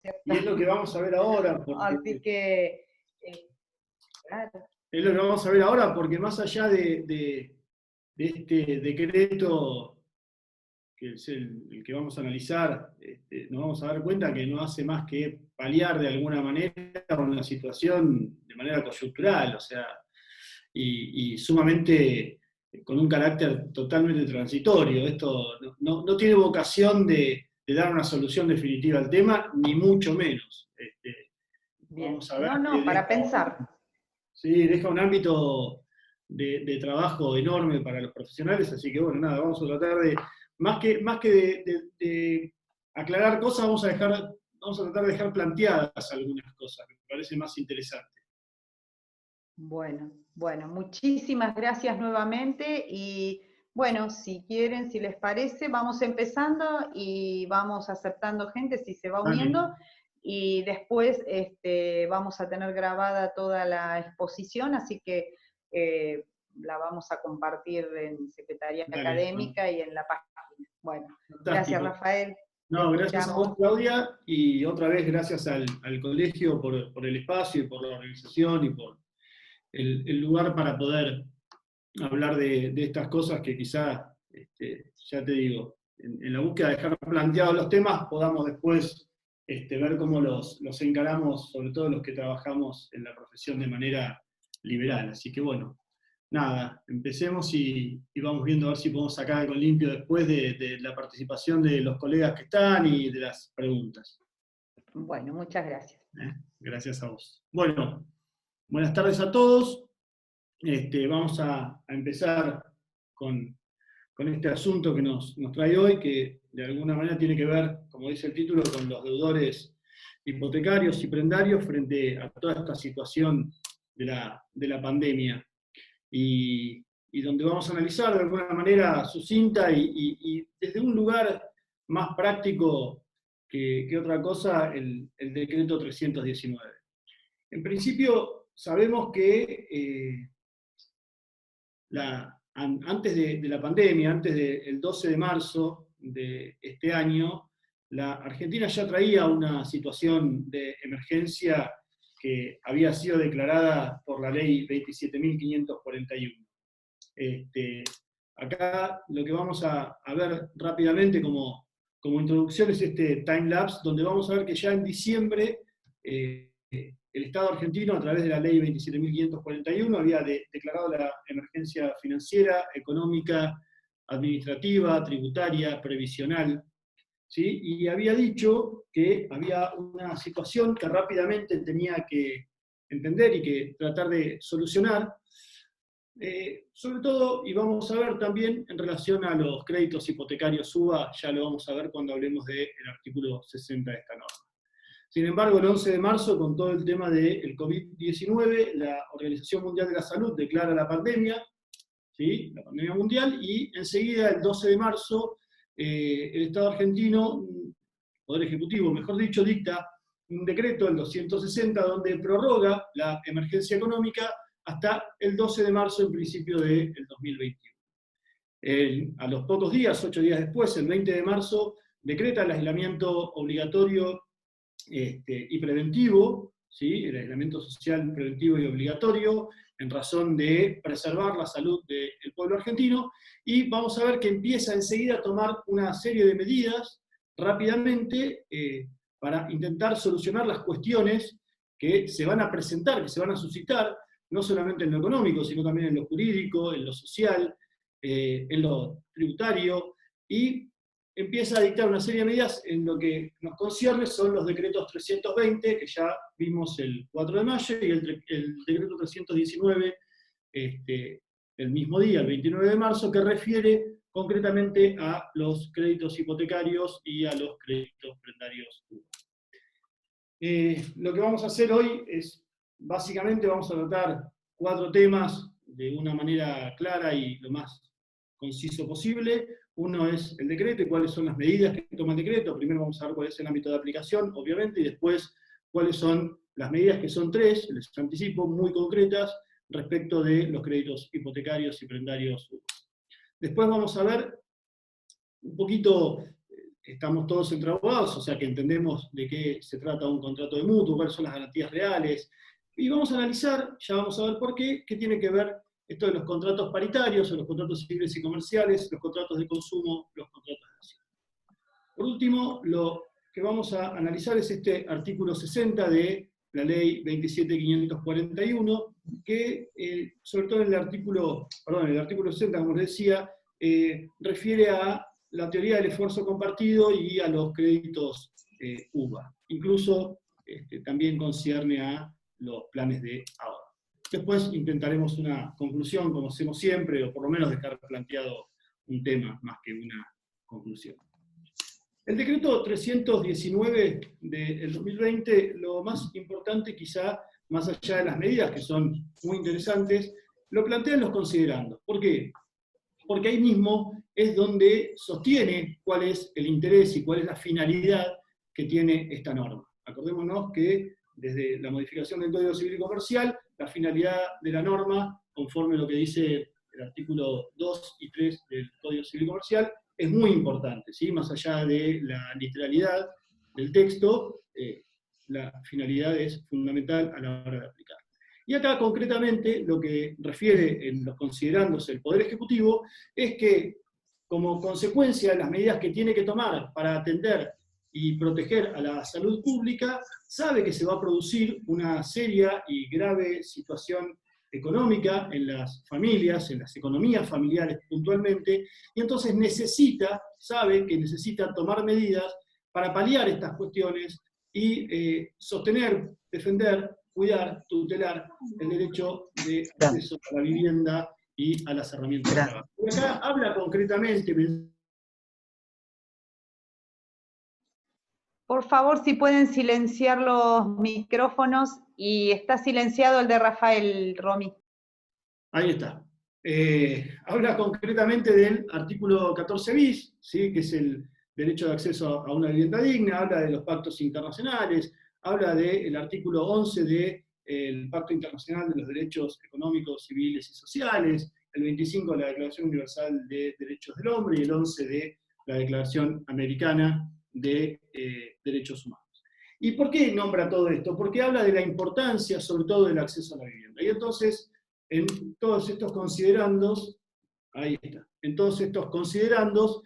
Y es lo que vamos a ver ahora, Así que, claro. es lo que vamos a ver ahora, porque más allá de este decreto, que es el que vamos a analizar, nos vamos a dar cuenta que no hace más que paliar de alguna manera una situación de manera coyuntural, o sea, y sumamente con un carácter totalmente transitorio. Esto no tiene vocación de dar una solución definitiva al tema, ni mucho menos. Bien. Vamos a ver No, para pensar. Sí, deja un ámbito de trabajo enorme para los profesionales, así que bueno, nada, vamos a tratar de, más que de aclarar cosas, vamos a tratar de dejar planteadas algunas cosas, que me parece más interesante. Bueno, muchísimas gracias nuevamente y bueno, si quieren, si les parece, vamos empezando y vamos aceptando gente si se va uniendo y después vamos a tener grabada toda la exposición, así que la vamos a compartir en Secretaría Académica y en la página. Bueno, Fantástico. Gracias Rafael. No, gracias a vos, Claudia, y otra vez gracias al colegio por el espacio y por la organización y por el lugar para poder hablar de estas cosas que quizá, ya te digo, en la búsqueda de dejar planteados los temas, podamos después ver cómo los encaramos, sobre todo los que trabajamos en la profesión de manera liberal. Así que bueno, nada, empecemos y vamos viendo a ver si podemos sacar algo limpio después de la participación de los colegas que están y de las preguntas. Bueno, muchas gracias. Gracias a vos. Bueno, buenas tardes a todos. Vamos a empezar con este asunto que nos trae hoy, que de alguna manera tiene que ver, como dice el título, con los deudores hipotecarios y prendarios frente a toda esta situación de la pandemia. Y donde vamos a analizar de alguna manera sucinta y desde un lugar más práctico que otra cosa, el decreto 319. En principio, sabemos que antes de la pandemia, antes del 12 de marzo de este año, la Argentina ya traía una situación de emergencia que había sido declarada por la ley 27.541. Acá lo que vamos a ver rápidamente como introducción es este time-lapse, donde vamos a ver que ya en diciembre el Estado argentino, a través de la ley 27.541, había declarado la emergencia financiera, económica, administrativa, tributaria, previsional, ¿sí? Y había dicho que había una situación que rápidamente tenía que entender y que tratar de solucionar, sobre todo, y vamos a ver también en relación a los créditos hipotecarios UBA, ya lo vamos a ver cuando hablemos del artículo 60 de esta norma. Sin embargo, el 11 de marzo, con todo el tema del COVID-19, la Organización Mundial de la Salud declara la pandemia, ¿sí? La pandemia mundial, y enseguida, el 12 de marzo, el Estado argentino, Poder Ejecutivo, mejor dicho, dicta un decreto, el 260, donde prorroga la emergencia económica hasta el 12 de marzo, en principio del 2021. A los pocos días, 8 días después, el 20 de marzo, decreta el aislamiento obligatorio y preventivo, ¿sí? El aislamiento social preventivo y obligatorio, en razón de preservar la salud del pueblo argentino, y vamos a ver que empieza enseguida a tomar una serie de medidas rápidamente para intentar solucionar las cuestiones que se van a presentar, que se van a suscitar, no solamente en lo económico, sino también en lo jurídico, en lo social, en lo tributario, y empieza a dictar una serie de medidas en lo que nos concierne, son los decretos 320, que ya vimos el 4 de mayo, y el decreto 319, el mismo día, el 29 de marzo, que refiere concretamente a los créditos hipotecarios y a los créditos prendarios. Lo que vamos a hacer hoy es, básicamente, vamos a tratar 4 temas de una manera clara y lo más conciso posible. Uno es el decreto y cuáles son las medidas que toma el decreto. Primero vamos a ver cuál es el ámbito de aplicación, obviamente, y después cuáles son las medidas, que son 3, les anticipo, muy concretas, respecto de los créditos hipotecarios y prendarios. Después vamos a ver un poquito estamos todos entre abogados, o sea que entendemos de qué se trata un contrato de mutuo, cuáles son las garantías reales, y vamos a analizar, ya vamos a ver por qué tiene que ver esto de los contratos paritarios, o los contratos civiles y comerciales, los contratos de consumo, los contratos de acción. Por último, lo que vamos a analizar es este artículo 60 de la ley 27.541, que sobre todo en el artículo 60, como les decía, refiere a la teoría del esfuerzo compartido y a los créditos UVA. Incluso también concierne a los planes de ahorro. Después intentaremos una conclusión, como hacemos siempre, o por lo menos dejar planteado un tema más que una conclusión. El decreto 319 del 2020, lo más importante quizá, más allá de las medidas que son muy interesantes, lo plantean los considerandos. ¿Por qué? Porque ahí mismo es donde sostiene cuál es el interés y cuál es la finalidad que tiene esta norma. Acordémonos que desde la modificación del Código Civil y Comercial, la finalidad de la norma, conforme a lo que dice el artículo 2 y 3 del Código Civil y Comercial, es muy importante, ¿sí? Más allá de la literalidad del texto, la finalidad es fundamental a la hora de aplicar. Y acá concretamente lo que refiere en los considerandos el Poder Ejecutivo es que como consecuencia de las medidas que tiene que tomar para atender y proteger a la salud pública, sabe que se va a producir una seria y grave situación económica en las familias, en las economías familiares puntualmente, y entonces sabe que necesita tomar medidas para paliar estas cuestiones y sostener, defender, cuidar, tutelar el derecho de acceso a la vivienda y a las herramientas de trabajo. Y acá habla concretamente. Por favor, si pueden silenciar los micrófonos, y está silenciado el de Rafael, Romy. Ahí está. Habla concretamente del artículo 14 bis, ¿sí? Que es el derecho de acceso a una vivienda digna, habla de los pactos internacionales, habla del artículo 11 del Pacto Internacional de los Derechos Económicos, Civiles y Sociales, el 25 de la Declaración Universal de Derechos del Hombre y el 11 de la Declaración Americana de Derechos Humanos. ¿Y por qué nombra todo esto? Porque habla de la importancia, sobre todo, del acceso a la vivienda. Y entonces, en todos estos considerandos, ahí está, en todos estos considerandos,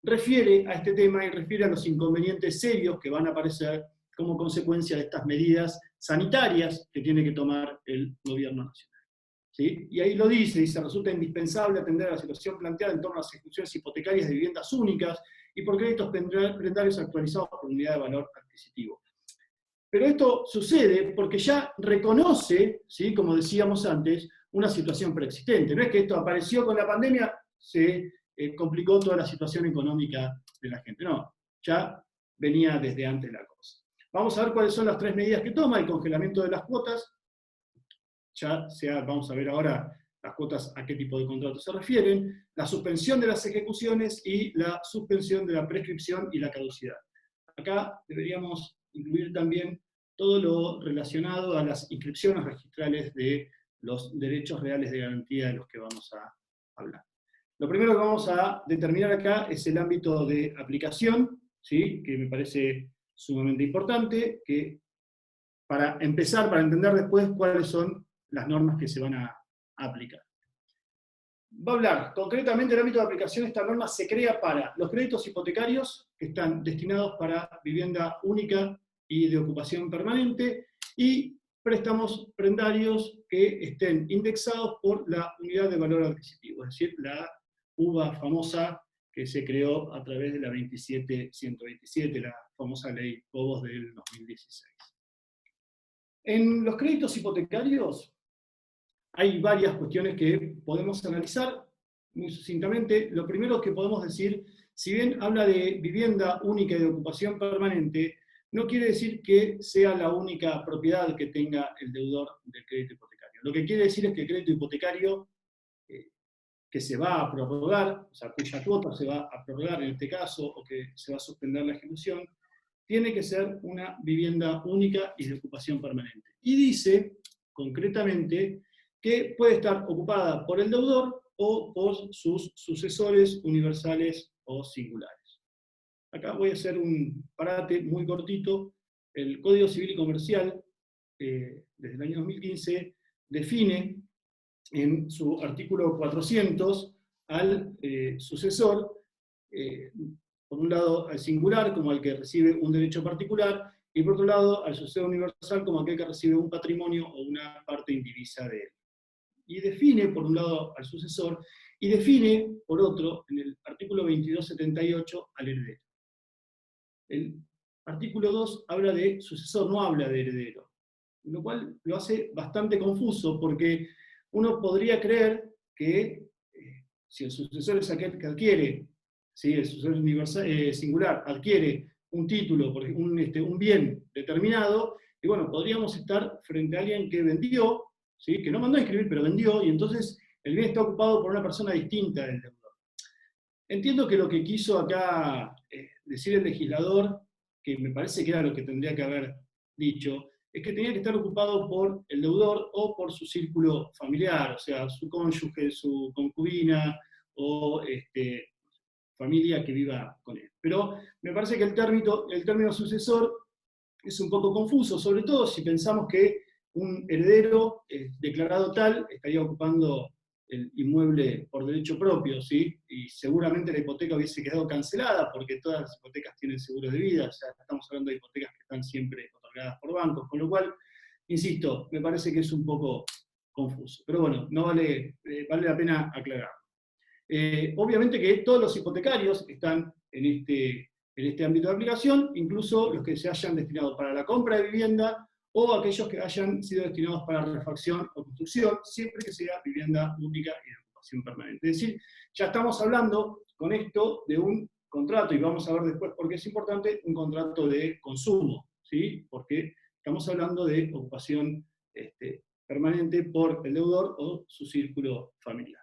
refiere a este tema y refiere a los inconvenientes serios que van a aparecer como consecuencia de estas medidas sanitarias que tiene que tomar el gobierno nacional. ¿Sí? Y ahí lo dice, resulta indispensable atender a la situación planteada en torno a las ejecuciones hipotecarias de viviendas únicas y por créditos prendarios actualizados por unidad de valor adquisitivo. Pero esto sucede porque ya reconoce, ¿sí? Como decíamos antes, una situación preexistente. No es que esto apareció con la pandemia, se complicó toda la situación económica de la gente. No, ya venía desde antes la cosa. Vamos a ver cuáles son las tres medidas que toma: el congelamiento de las cuotas. Vamos a ver ahora las cuotas a qué tipo de contratos se refieren, la suspensión de las ejecuciones y la suspensión de la prescripción y la caducidad. Acá deberíamos incluir también todo lo relacionado a las inscripciones registrales de los derechos reales de garantía de los que vamos a hablar. Lo primero que vamos a determinar acá es el ámbito de aplicación, ¿sí? Que me parece sumamente importante, que para empezar, para entender después cuáles son las normas que se van a aplicar. Va a hablar concretamente del ámbito de aplicación. Esta norma se crea para los créditos hipotecarios, que están destinados para vivienda única y de ocupación permanente, y préstamos prendarios que estén indexados por la unidad de valor adquisitivo, es decir, la UVA famosa que se creó a través de la 27127, la famosa ley Cobos del 2016. En los créditos hipotecarios hay varias cuestiones que podemos analizar muy sucintamente. Lo primero que podemos decir, si bien habla de vivienda única y de ocupación permanente, no quiere decir que sea la única propiedad que tenga el deudor del crédito hipotecario. Lo que quiere decir es que el crédito hipotecario que se va a prorrogar, o sea, cuya cuota se va a prorrogar en este caso, o que se va a suspender la ejecución, tiene que ser una vivienda única y de ocupación permanente. Y dice, concretamente, que puede estar ocupada por el deudor o por sus sucesores universales o singulares. acá voy a hacer un parate muy cortito. El Código Civil y Comercial, desde el año 2015, define en su artículo 400 al sucesor, por un lado al singular como al que recibe un derecho particular, y por otro lado al sucesor universal como aquel que recibe un patrimonio o una parte indivisa de él. Y define, por un lado, al sucesor, y define, por otro, en el artículo 2278, al heredero. El artículo 2 habla de sucesor, no habla de heredero, lo cual lo hace bastante confuso, porque uno podría creer que si el sucesor es aquel que adquiere, ¿sí? El sucesor universal, singular adquiere un título, por ejemplo, un bien determinado, y bueno, podríamos estar frente a alguien que vendió, ¿sí? Que no mandó a inscribir, pero vendió, y entonces el bien está ocupado por una persona distinta del deudor. Entiendo que lo que quiso acá decir el legislador, que me parece que era lo que tendría que haber dicho, es que tenía que estar ocupado por el deudor o por su círculo familiar, o sea, su cónyuge, su concubina o familia que viva con él. Pero me parece que el término sucesor es un poco confuso, sobre todo si pensamos que un heredero declarado tal estaría ocupando el inmueble por derecho propio, ¿sí? Y seguramente la hipoteca hubiese quedado cancelada, porque todas las hipotecas tienen seguro de vida, o sea, estamos hablando de hipotecas que están siempre otorgadas por bancos, con lo cual, insisto, me parece que es un poco confuso. Pero bueno, no vale la pena aclarar. Obviamente que todos los hipotecarios están en este ámbito de aplicación, incluso los que se hayan destinado para la compra de vivienda o aquellos que hayan sido destinados para refacción o construcción, siempre que sea vivienda única y de ocupación permanente. Es decir, ya estamos hablando con esto de un contrato, y vamos a ver después por qué es importante, un contrato de consumo, ¿sí? Porque estamos hablando de ocupación permanente por el deudor o su círculo familiar.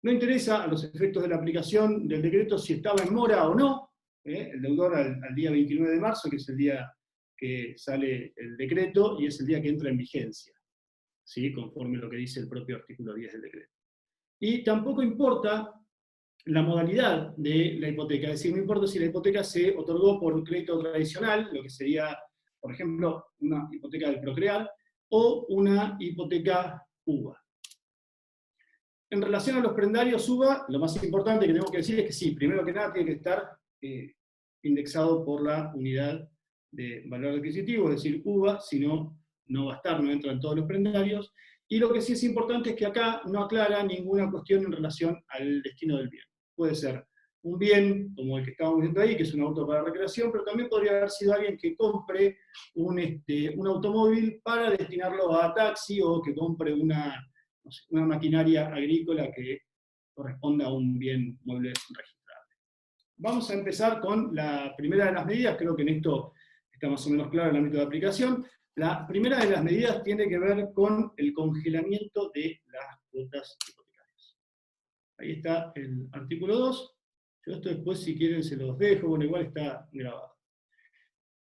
No interesa a los efectos de la aplicación del decreto si estaba en mora o no, el deudor al día 29 de marzo, que es el día que sale el decreto, y es el día que entra en vigencia, ¿sí? Conforme lo que dice el propio artículo 10 del decreto. Y tampoco importa la modalidad de la hipoteca, es decir, no importa si la hipoteca se otorgó por crédito tradicional, lo que sería, por ejemplo, una hipoteca del Procrear, o una hipoteca UVA. En relación a los prendarios UVA, lo más importante que tengo que decir es que sí, primero que nada tiene que estar indexado por la unidad de valor adquisitivo, es decir, UVA, si no, no va a estar, no entra en todos los prendarios. Y lo que sí es importante es que acá no aclara ninguna cuestión en relación al destino del bien. Puede ser un bien, como el que estábamos viendo ahí, que es un auto para recreación, pero también podría haber sido alguien que compre un automóvil para destinarlo a taxi, o que compre una maquinaria agrícola que corresponda a un bien mueble registrable. Vamos a empezar con la primera de las medidas, creo que en esto está más o menos claro el ámbito de aplicación. La primera de las medidas tiene que ver con el congelamiento de las cuotas hipotecarias. Ahí está el artículo 2. Yo esto después, si quieren, se los dejo, bueno, igual está grabado.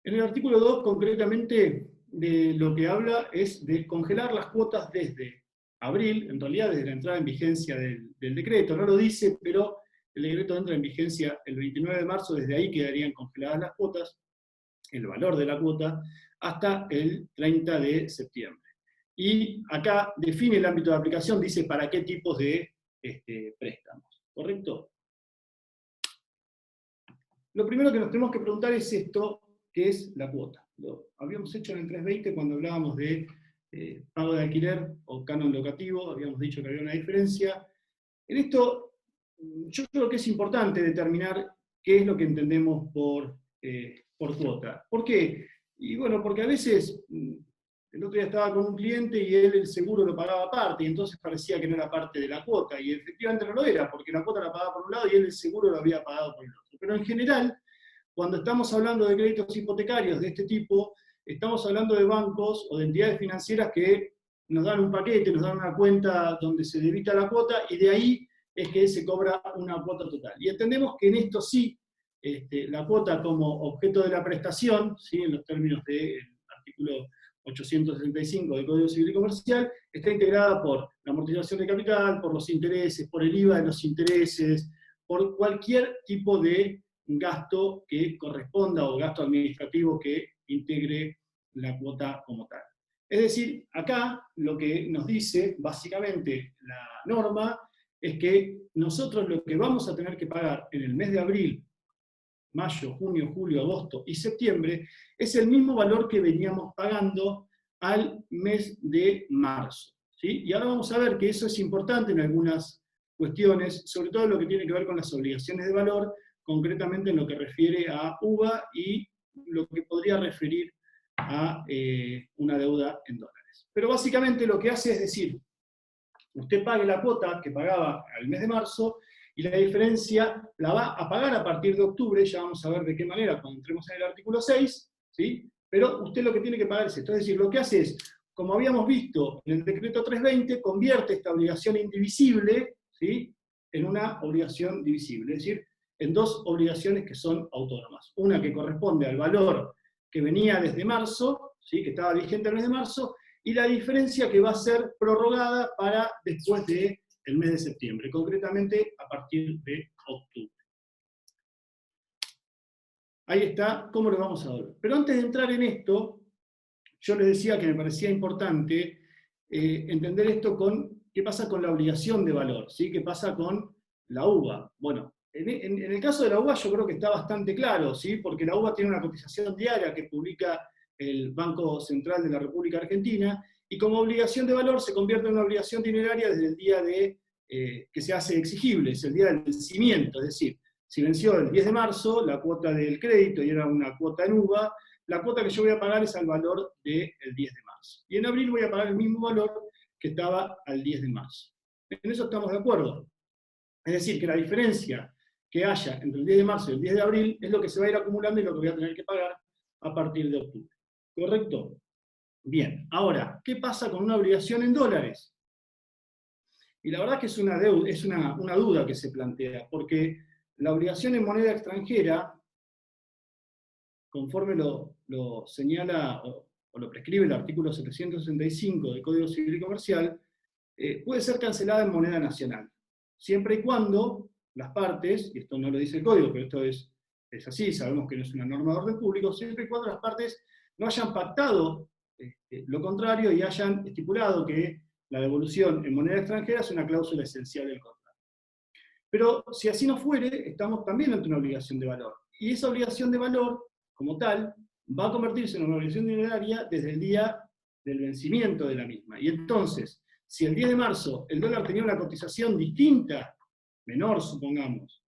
En el artículo 2, concretamente, de lo que habla es de congelar las cuotas desde abril, en realidad desde la entrada en vigencia del decreto. No lo dice, pero el decreto entra en vigencia el 29 de marzo, desde ahí quedarían congeladas las cuotas, el valor de la cuota, hasta el 30 de septiembre. Y acá define el ámbito de aplicación, dice para qué tipos de préstamos, ¿correcto? Lo primero que nos tenemos que preguntar es esto, ¿qué es la cuota? Lo habíamos hecho en el 320 cuando hablábamos de pago de alquiler o canon locativo, habíamos dicho que había una diferencia. En esto, yo creo que es importante determinar qué es lo que entendemos por cuota. ¿Por qué? Y bueno, porque a veces, el otro día estaba con un cliente y él el seguro lo pagaba aparte, y entonces parecía que no era parte de la cuota, y efectivamente no lo era, porque la cuota la pagaba por un lado y él el seguro lo había pagado por el otro. Pero en general, cuando estamos hablando de créditos hipotecarios de este tipo, estamos hablando de bancos o de entidades financieras que nos dan un paquete, nos dan una cuenta donde se debita la cuota, y de ahí es que se cobra una cuota total. Y entendemos que en esto sí, la cuota como objeto de la prestación, ¿sí? En los términos del artículo 865 del Código Civil y Comercial, está integrada por la amortización de capital, por los intereses, por el IVA de los intereses, por cualquier tipo de un gasto que corresponda o gasto administrativo que integre la cuota como tal. Es decir, acá lo que nos dice básicamente la norma es que nosotros lo que vamos a tener que pagar en el mes de abril, mayo, junio, julio, agosto y septiembre es el mismo valor que veníamos pagando al mes de marzo. ¿Sí? Y ahora vamos a ver que eso es importante en algunas cuestiones, sobre todo en lo que tiene que ver con las obligaciones de valor, concretamente en lo que refiere a UVA y lo que podría referir a una deuda en dólares. Pero básicamente lo que hace es decir, usted pague la cuota que pagaba al mes de marzo y la diferencia la va a pagar a partir de octubre, ya vamos a ver de qué manera cuando entremos en el artículo 6, ¿sí? Pero usted lo que tiene que pagar es esto, es decir, lo que hace es, como habíamos visto en el decreto 320, convierte esta obligación indivisible, ¿sí?, en una obligación divisible, es decir, en dos obligaciones que son autónomas. Una que corresponde al valor que venía desde marzo, ¿sí?, que estaba vigente el mes de marzo, y la diferencia que va a ser prorrogada para después del mes de septiembre, concretamente a partir de octubre. Ahí está, ¿cómo lo vamos a ver? Pero antes de entrar en esto, yo les decía que me parecía importante entender esto con qué pasa con la obligación de valor, ¿sí? ¿Qué pasa con la UVA? Bueno, en el caso de la UVA yo creo que está bastante claro, ¿sí? Porque la UVA tiene una cotización diaria que publica el Banco Central de la República Argentina, y como obligación de valor se convierte en una obligación dineraria desde el día que se hace exigible, es el día del vencimiento, es decir, si venció el 10 de marzo la cuota del crédito y era una cuota en UVA, la cuota que yo voy a pagar es al valor del 10 de marzo. Y en abril voy a pagar el mismo valor que estaba al 10 de marzo. En eso estamos de acuerdo. Es decir, que la diferencia que haya entre el 10 de marzo y el 10 de abril es lo que se va a ir acumulando y lo que voy a tener que pagar a partir de octubre. ¿Correcto? Bien, ahora, ¿qué pasa con una obligación en dólares? Y la verdad que es una duda que se plantea, porque la obligación en moneda extranjera, conforme lo señala o lo prescribe el artículo 765 del Código Civil y Comercial, puede ser cancelada en moneda nacional, siempre y cuando las partes, y esto no lo dice el Código, pero esto es así, sabemos que no es una norma de orden público, siempre y cuando las partes no hayan pactado lo contrario y hayan estipulado que la devolución en moneda extranjera es una cláusula esencial del contrato. Pero si así no fuere, estamos también ante una obligación de valor. Y esa obligación de valor, como tal, va a convertirse en una obligación dineraria desde el día del vencimiento de la misma. Y entonces, si el 10 de marzo el dólar tenía una cotización distinta, menor supongamos,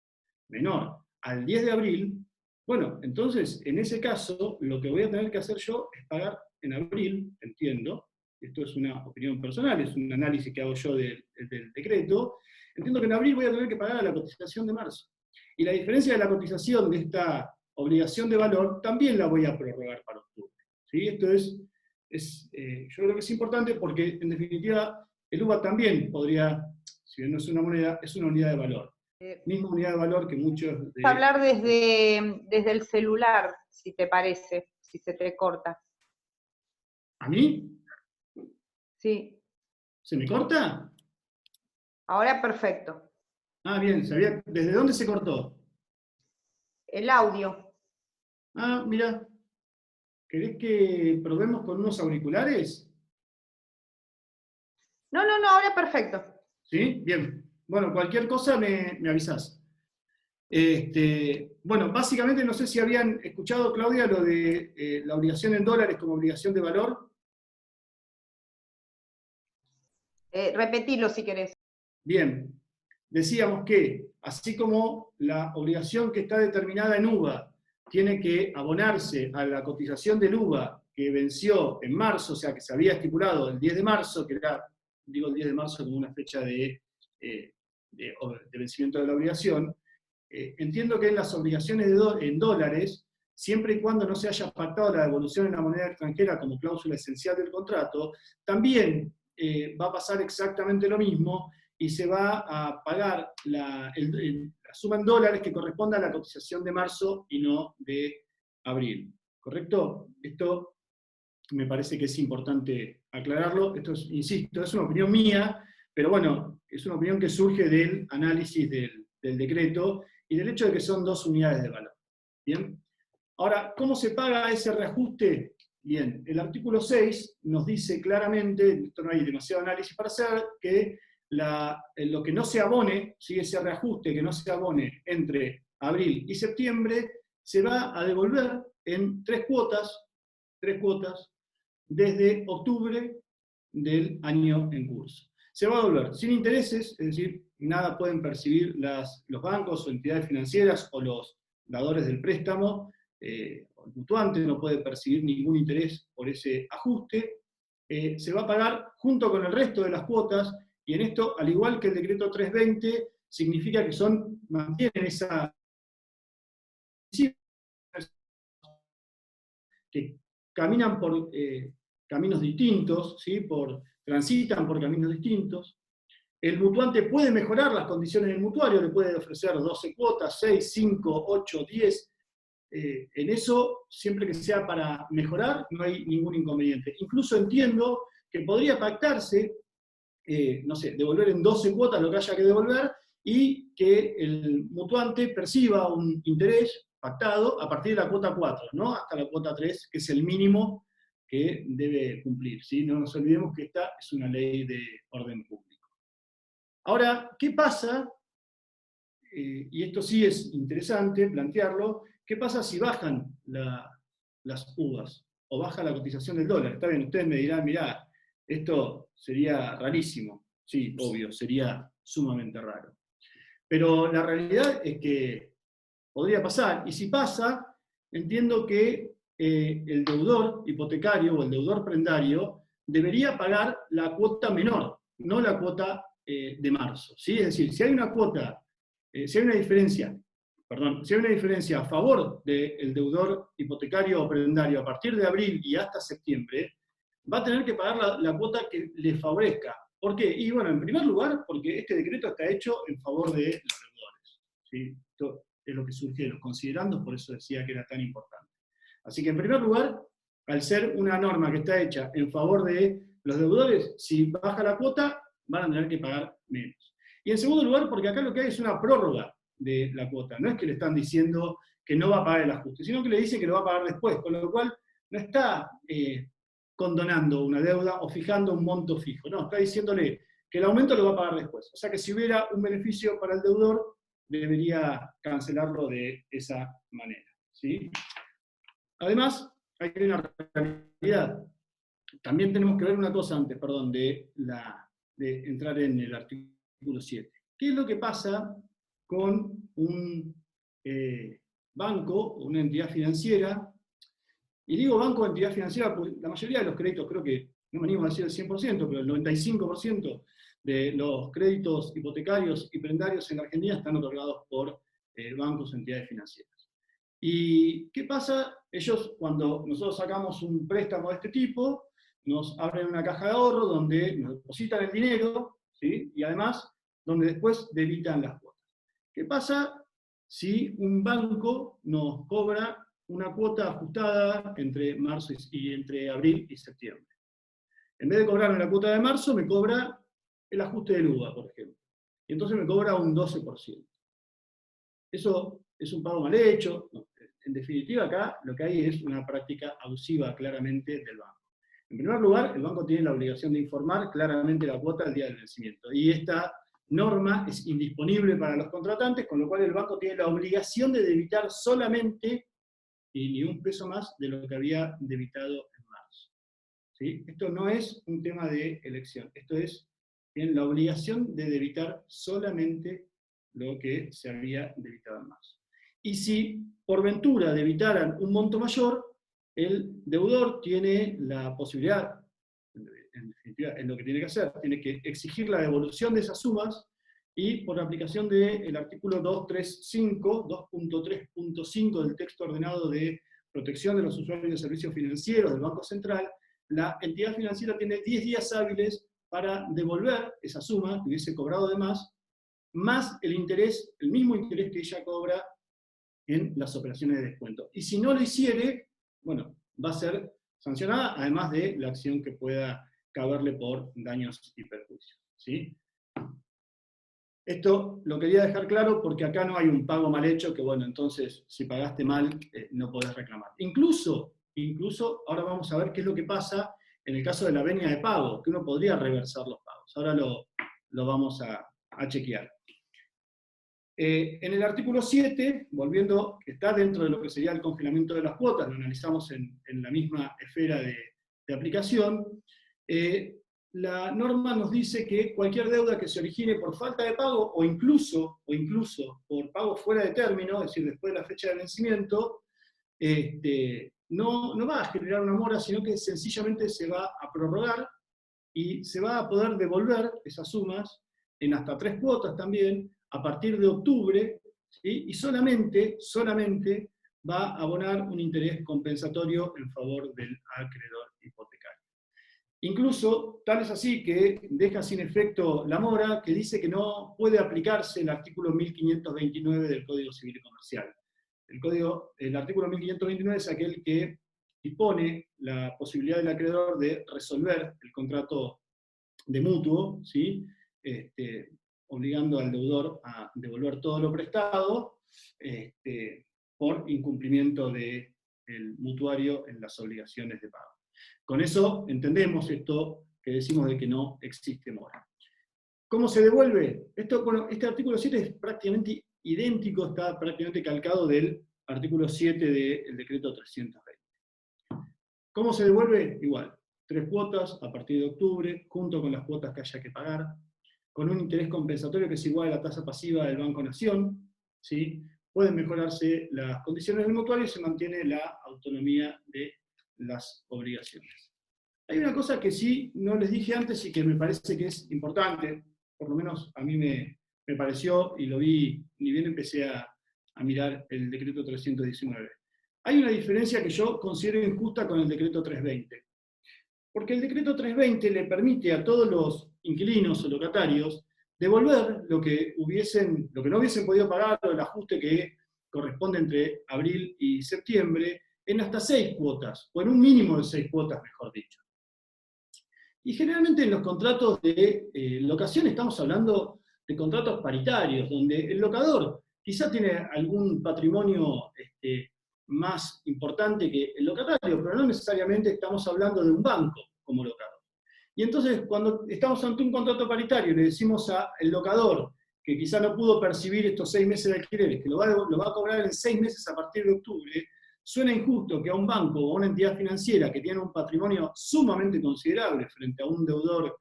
menor al 10 de abril, bueno, entonces en ese caso lo que voy a tener que hacer yo es pagar en abril, entiendo, esto es una opinión personal, es un análisis que hago yo del decreto, entiendo que en abril voy a tener que pagar la cotización de marzo. Y la diferencia de la cotización de esta obligación de valor también la voy a prorrogar para octubre. ¿Sí? Esto yo creo que es importante porque, en definitiva, el UVA también podría, si bien no es una moneda, es una unidad de valor. Misma unidad de valor que muchos de... Hablar desde el celular, si te parece, si se te corta. ¿A mí? Sí. ¿Se me corta? Ahora perfecto. Ah, bien, ¿desde dónde se cortó? El audio. Ah, mira. ¿Querés que probemos con unos auriculares? No, ahora perfecto. ¿Sí? Bien. Bueno, cualquier cosa me avisás. Bueno, básicamente no sé si habían escuchado, Claudia, lo de la obligación en dólares como obligación de valor. Repetilo si querés. Bien. Decíamos que, así como la obligación que está determinada en UVA tiene que abonarse a la cotización del UVA que venció en marzo, o sea, que se había estipulado el 10 de marzo, que era, digo el 10 de marzo como una fecha de vencimiento de la obligación, entiendo que en las obligaciones en dólares, siempre y cuando no se haya pactado la devolución en la moneda extranjera como cláusula esencial del contrato, también va a pasar exactamente lo mismo y se va a pagar la suma en dólares que corresponda a la cotización de marzo y no de abril. ¿Correcto? Esto me parece que es importante aclararlo. Esto es, insisto, es una opinión mía, pero bueno, es una opinión que surge del análisis del decreto y del hecho de que son 2 unidades de valor. ¿Bien? Ahora, ¿cómo se paga ese reajuste? Bien, el artículo 6 nos dice claramente, esto no hay demasiado análisis para hacer, que lo que no se abone, ¿sí? Ese reajuste que no se abone entre abril y septiembre, se va a devolver en 3 cuotas, desde octubre del año en curso. Se va a devolver sin intereses, es decir, nada pueden percibir los bancos o entidades financieras o los dadores del préstamo, el mutuante no puede percibir ningún interés por ese ajuste. Se va a pagar junto con el resto de las cuotas, y en esto, al igual que el decreto 320, significa que mantienen esa que caminan por caminos distintos, ¿sí? Transitan por caminos distintos. El mutuante puede mejorar las condiciones del mutuario, le puede ofrecer 12 cuotas, 6, 5, 8, 10. En eso, siempre que sea para mejorar, no hay ningún inconveniente. Incluso entiendo que podría pactarse, no sé, devolver en 12 cuotas lo que haya que devolver, y que el mutuante perciba un interés pactado a partir de la cuota 4, ¿no? Hasta la cuota 3, que es el mínimo que debe cumplir, ¿sí? No nos olvidemos que esta es una ley de orden público. Ahora, ¿qué pasa? Y esto sí es interesante plantearlo, ¿qué pasa si bajan las uvas o baja la cotización del dólar? Está bien, ustedes me dirán, mirá, esto sería rarísimo. Sí, obvio, sería sumamente raro. Pero la realidad es que podría pasar, y si pasa, entiendo que el deudor hipotecario o el deudor prendario debería pagar la cuota menor, no la cuota de marzo, ¿sí? Es decir, si hay una cuota, si hay una diferencia a favor del deudor hipotecario o prendario a partir de abril y hasta septiembre, va a tener que pagar la cuota que le favorezca. ¿Por qué? Y bueno, en primer lugar, porque este decreto está hecho en favor de los deudores, ¿sí? Esto es lo que surge de los considerandos, por eso decía que era tan importante. Así que en primer lugar, al ser una norma que está hecha en favor de los deudores, si baja la cuota, van a tener que pagar menos. Y en segundo lugar, porque acá lo que hay es una prórroga de la cuota. No es que le están diciendo que no va a pagar el ajuste, sino que le dicen que lo va a pagar después, con lo cual no está condonando una deuda o fijando un monto fijo. No, está diciéndole que el aumento lo va a pagar después. O sea que si hubiera un beneficio para el deudor, debería cancelarlo de esa manera, ¿sí? Además, hay una realidad. También tenemos que ver una cosa antes, perdón, de entrar en el artículo 7. ¿Qué es lo que pasa con un banco o una entidad financiera? Y digo banco o entidad financiera, porque la mayoría de los créditos, creo que, no me animo a decir el 100%, pero el 95% de los créditos hipotecarios y prendarios en la Argentina están otorgados por bancos o entidades financieras. ¿Y qué pasa? Ellos, cuando nosotros sacamos un préstamo de este tipo, nos abren una caja de ahorro donde nos depositan el dinero, ¿sí? Y además donde después debitan las cuotas. ¿Qué pasa si un banco nos cobra una cuota ajustada entre marzo y entre abril y septiembre? En vez de cobrarme la cuota de marzo, me cobra el ajuste del UVA, por ejemplo. Y entonces me cobra un 12%. ¿Eso es un pago mal hecho? No. En definitiva, acá lo que hay es una práctica abusiva claramente del banco. En primer lugar, el banco tiene la obligación de informar claramente la cuota al día del vencimiento. Y esta norma es indisponible para los contratantes, con lo cual el banco tiene la obligación de debitar solamente, y ni un peso más, de lo que había debitado en marzo. ¿Sí? Esto no es un tema de elección, esto es en la obligación de debitar solamente lo que se había debitado en marzo. Y si por ventura debitaran un monto mayor, el deudor tiene la posibilidad, en definitiva, es lo que tiene que hacer, tiene que exigir la devolución de esas sumas, y por aplicación del artículo 2.3.5 del texto ordenado de protección de los usuarios de servicios financieros del Banco Central, la entidad financiera tiene 10 días hábiles para devolver esa suma que hubiese cobrado de más el interés, el mismo interés que ella cobra en las operaciones de descuento. Y si no lo hiciere, bueno, va a ser sancionada, además de la acción que pueda caberle por daños y perjuicios, ¿sí? Esto lo quería dejar claro porque acá no hay un pago mal hecho, que bueno, entonces si pagaste mal no podés reclamar. Incluso, ahora vamos a ver qué es lo que pasa en el caso de la venia de pago, que uno podría reversar los pagos. Ahora lo vamos a chequear. En el artículo 7, volviendo, que está dentro de lo que sería el congelamiento de las cuotas, lo analizamos en la misma esfera de aplicación, la norma nos dice que cualquier deuda que se origine por falta de pago o incluso por pago fuera de término, es decir, después de la fecha de vencimiento, no va a generar una mora, sino que sencillamente se va a prorrogar y se va a poder devolver esas sumas en hasta 3 cuotas también, a partir de octubre, ¿sí? Y solamente va a abonar un interés compensatorio en favor del acreedor hipotecario. Incluso, tal es así que deja sin efecto la mora, que dice que no puede aplicarse el artículo 1529 del Código Civil y Comercial. El artículo 1529 es aquel que dispone la posibilidad del acreedor de resolver el contrato de mutuo, ¿sí? Obligando al deudor a devolver todo lo prestado por incumplimiento del mutuario en las obligaciones de pago. Con eso entendemos esto que decimos de que no existe mora. ¿Cómo se devuelve? Este artículo 7 es prácticamente idéntico, está prácticamente calcado del artículo 7 del decreto 320. ¿Cómo se devuelve? Igual, 3 cuotas a partir de octubre, junto con las cuotas que haya que pagar, con un interés compensatorio que es igual a la tasa pasiva del Banco Nación, ¿sí? Pueden mejorarse las condiciones del mutuario y se mantiene la autonomía de las obligaciones. Hay una cosa que sí no les dije antes y que me parece que es importante, por lo menos a mí me pareció y lo vi, ni bien empecé a mirar el decreto 319. Hay una diferencia que yo considero injusta con el decreto 320. Porque el decreto 320 le permite a todos los inquilinos o locatarios devolver lo que no hubiesen podido pagar, o el ajuste que corresponde entre abril y septiembre, en hasta 6 cuotas, o en un mínimo de 6 cuotas, mejor dicho. Y generalmente en los contratos de locación estamos hablando de contratos paritarios, donde el locador quizá tiene algún patrimonio más importante que el locatario, pero no necesariamente estamos hablando de un banco como locador. Y entonces, cuando estamos ante un contrato paritario y le decimos al locador que quizá no pudo percibir estos 6 meses de alquileres, que lo va a cobrar en 6 meses a partir de octubre, suena injusto que a un banco o a una entidad financiera que tiene un patrimonio sumamente considerable frente a un deudor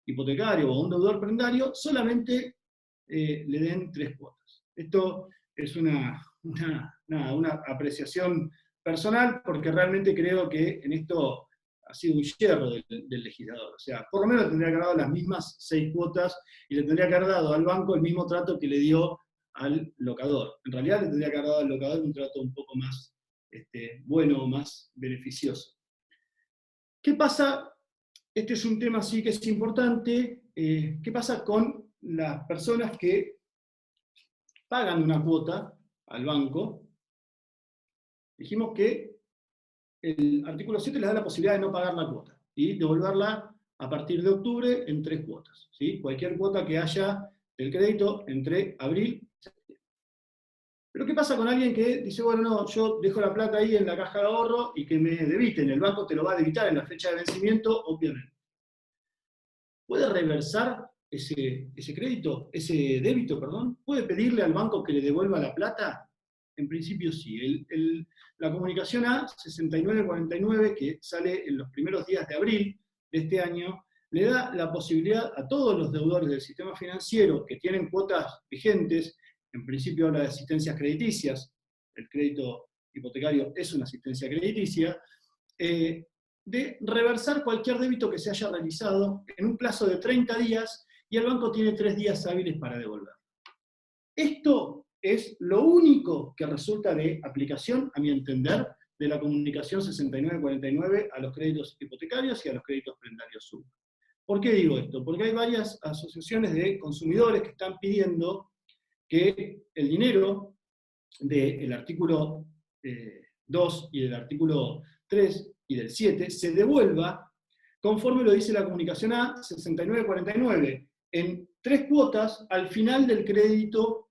hipotecario o a un deudor prendario, solamente le den 3 cuotas. Esto es una apreciación personal, porque realmente creo que en esto ha sido un yerro del legislador. O sea, por lo menos tendría que haber dado las mismas 6 cuotas y le tendría que haber dado al banco el mismo trato que le dio al locador. En realidad le tendría que haber dado al locador un trato un poco más bueno, más beneficioso. ¿Qué pasa? Este es un tema sí que es importante. ¿Qué pasa con las personas que pagan una cuota al banco? Dijimos que el artículo 7 les da la posibilidad de no pagar la cuota y devolverla a partir de octubre en 3 cuotas. ¿Sí? Cualquier cuota que haya del crédito entre abril y septiembre. Pero ¿qué pasa con alguien que dice, bueno, no, yo dejo la plata ahí en la caja de ahorro y que me debiten? El banco te lo va a debitar en la fecha de vencimiento, obviamente. ¿Puede reversar ese crédito, ese débito, perdón? ¿Puede pedirle al banco que le devuelva la plata? En principio sí. La comunicación A6949, que sale en los primeros días de abril de este año, le da la posibilidad a todos los deudores del sistema financiero que tienen cuotas vigentes, en principio habla de asistencias crediticias, el crédito hipotecario es una asistencia crediticia, de reversar cualquier débito que se haya realizado en un plazo de 30 días y el banco tiene 3 días hábiles para devolver. Esto es lo único que resulta de aplicación, a mi entender, de la comunicación 6949 a los créditos hipotecarios y a los créditos prendarios sub. ¿Por qué digo esto? Porque hay varias asociaciones de consumidores que están pidiendo que el dinero del artículo 2 y del artículo 3 y del 7 se devuelva conforme lo dice la comunicación A6949, en 3 cuotas al final del crédito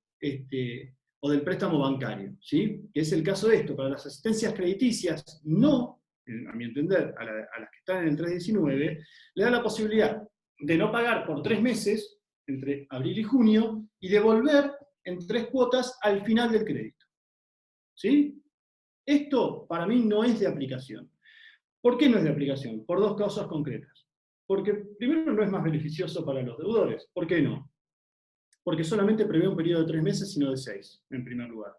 o del préstamo bancario, ¿sí? Que es el caso de esto. Para las asistencias crediticias, no, a mi entender, a las que están en el 319, le da la posibilidad de no pagar por 3 meses, entre abril y junio, y devolver en 3 cuotas al final del crédito. ¿Sí? Esto para mí no es de aplicación. ¿Por qué no es de aplicación? Por 2 causas concretas. Porque primero no es más beneficioso para los deudores. ¿Por qué no? Porque solamente prevé un periodo de 3 meses y no de 6, en primer lugar.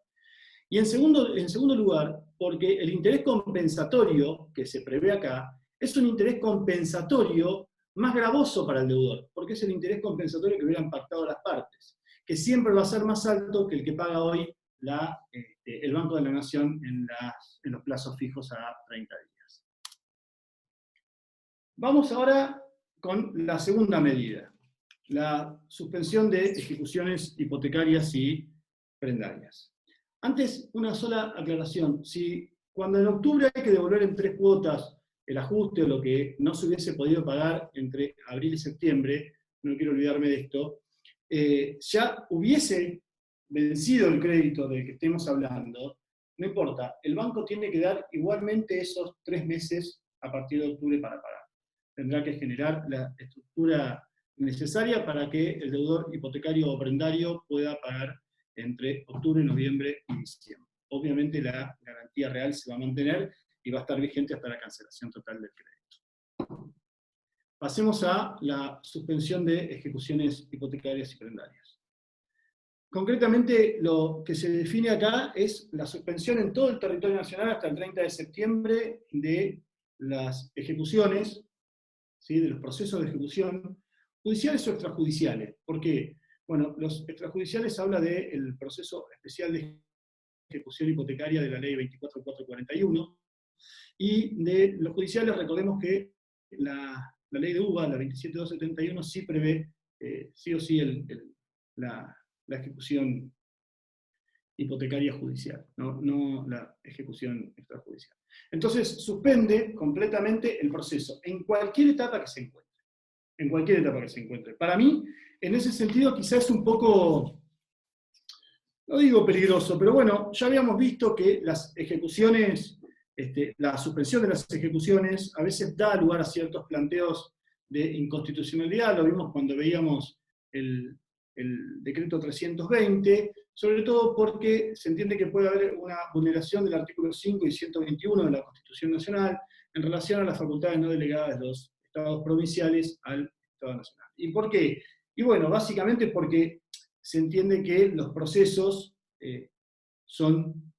Y en segundo lugar, porque el interés compensatorio que se prevé acá es un interés compensatorio más gravoso para el deudor, porque es el interés compensatorio que hubieran pactado las partes, que siempre va a ser más alto que el que paga hoy el Banco de la Nación en los plazos fijos a 30 días. Vamos ahora con la segunda medida, la suspensión de ejecuciones hipotecarias y prendarias. Antes, una sola aclaración. Si cuando en octubre hay que devolver en 3 cuotas el ajuste o lo que no se hubiese podido pagar entre abril y septiembre, no quiero olvidarme de esto, ya hubiese vencido el crédito del que estemos hablando, no importa, el banco tiene que dar igualmente esos 3 meses a partir de octubre para pagar. Tendrá que generar la estructura necesaria para que el deudor hipotecario o prendario pueda pagar entre octubre, noviembre y diciembre. Obviamente la garantía real se va a mantener y va a estar vigente hasta la cancelación total del crédito. Pasemos a la suspensión de ejecuciones hipotecarias y prendarias. Concretamente, lo que se define acá es la suspensión en todo el territorio nacional hasta el 30 de septiembre de las ejecuciones, ¿sí? De los procesos de ejecución judiciales o extrajudiciales. ¿Por qué? Bueno, los extrajudiciales habla del proceso especial de ejecución hipotecaria de la ley 24441, y de los judiciales recordemos que la ley de UBA, la 27271, sí prevé sí o sí la ejecución hipotecaria judicial, no la ejecución extrajudicial. Entonces, suspende completamente el proceso, en cualquier etapa que se encuentre. En cualquier etapa que se encuentre. Para mí, en ese sentido, quizás es un poco, no digo peligroso, pero bueno, ya habíamos visto que las ejecuciones, la suspensión de las ejecuciones a veces da lugar a ciertos planteos de inconstitucionalidad, lo vimos cuando veíamos el decreto 320, sobre todo porque se entiende que puede haber una vulneración del artículo 5 y 121 de la Constitución Nacional en relación a las facultades no delegadas de los estados provinciales al Estado Nacional. ¿Y por qué? Y bueno, básicamente porque se entiende que los procesos son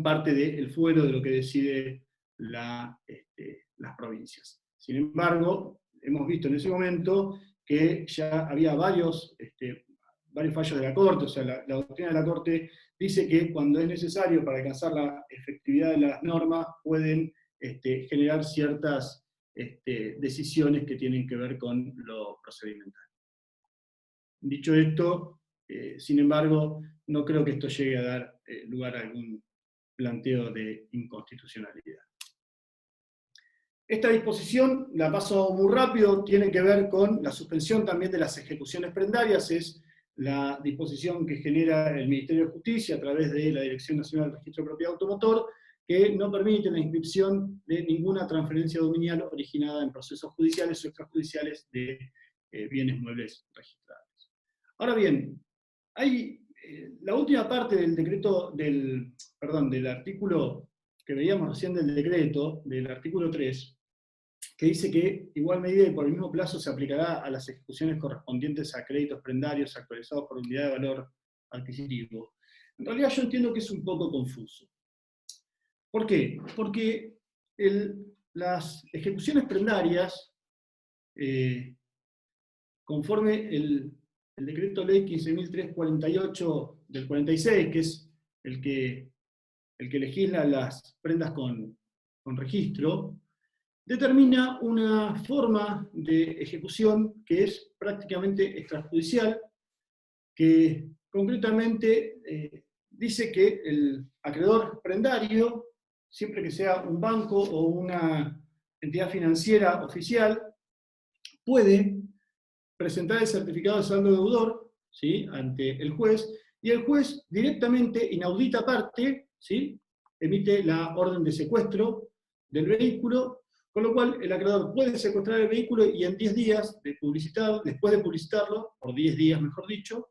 parte del fuero de lo que decide las provincias. Sin embargo, hemos visto en ese momento que ya había varios fallos de la Corte, o sea, la doctrina de la Corte dice que cuando es necesario para alcanzar la efectividad de las normas pueden generar ciertas decisiones que tienen que ver con lo procedimental. Dicho esto, sin embargo, no creo que esto llegue a dar lugar a algún planteo de inconstitucionalidad. Esta disposición, la paso muy rápido, tiene que ver con la suspensión también de las ejecuciones prendarias, es la disposición que genera el Ministerio de Justicia a través de la Dirección Nacional del Registro de Propiedad Automotor, que no permite la inscripción de ninguna transferencia dominial originada en procesos judiciales o extrajudiciales de bienes muebles registrados. Ahora bien, hay la última parte del decreto, del artículo que veíamos recién del decreto, del artículo 3, que dice que igual medida y por el mismo plazo se aplicará a las ejecuciones correspondientes a créditos prendarios actualizados por unidad de valor adquisitivo. En realidad yo entiendo que es un poco confuso. ¿Por qué? Porque las ejecuciones prendarias, conforme el decreto ley 15.348 del 46, que es el que legisla las prendas con registro, determina una forma de ejecución que es prácticamente extrajudicial, que concretamente dice que el acreedor prendario, siempre que sea un banco o una entidad financiera oficial, puede presentar el certificado de saldo deudor, ¿sí?, ante el juez, y el juez directamente, inaudita parte, ¿sí?, emite la orden de secuestro del vehículo, con lo cual el acreedor puede secuestrar el vehículo y en 10 días, después de publicitarlo, por 10 días mejor dicho,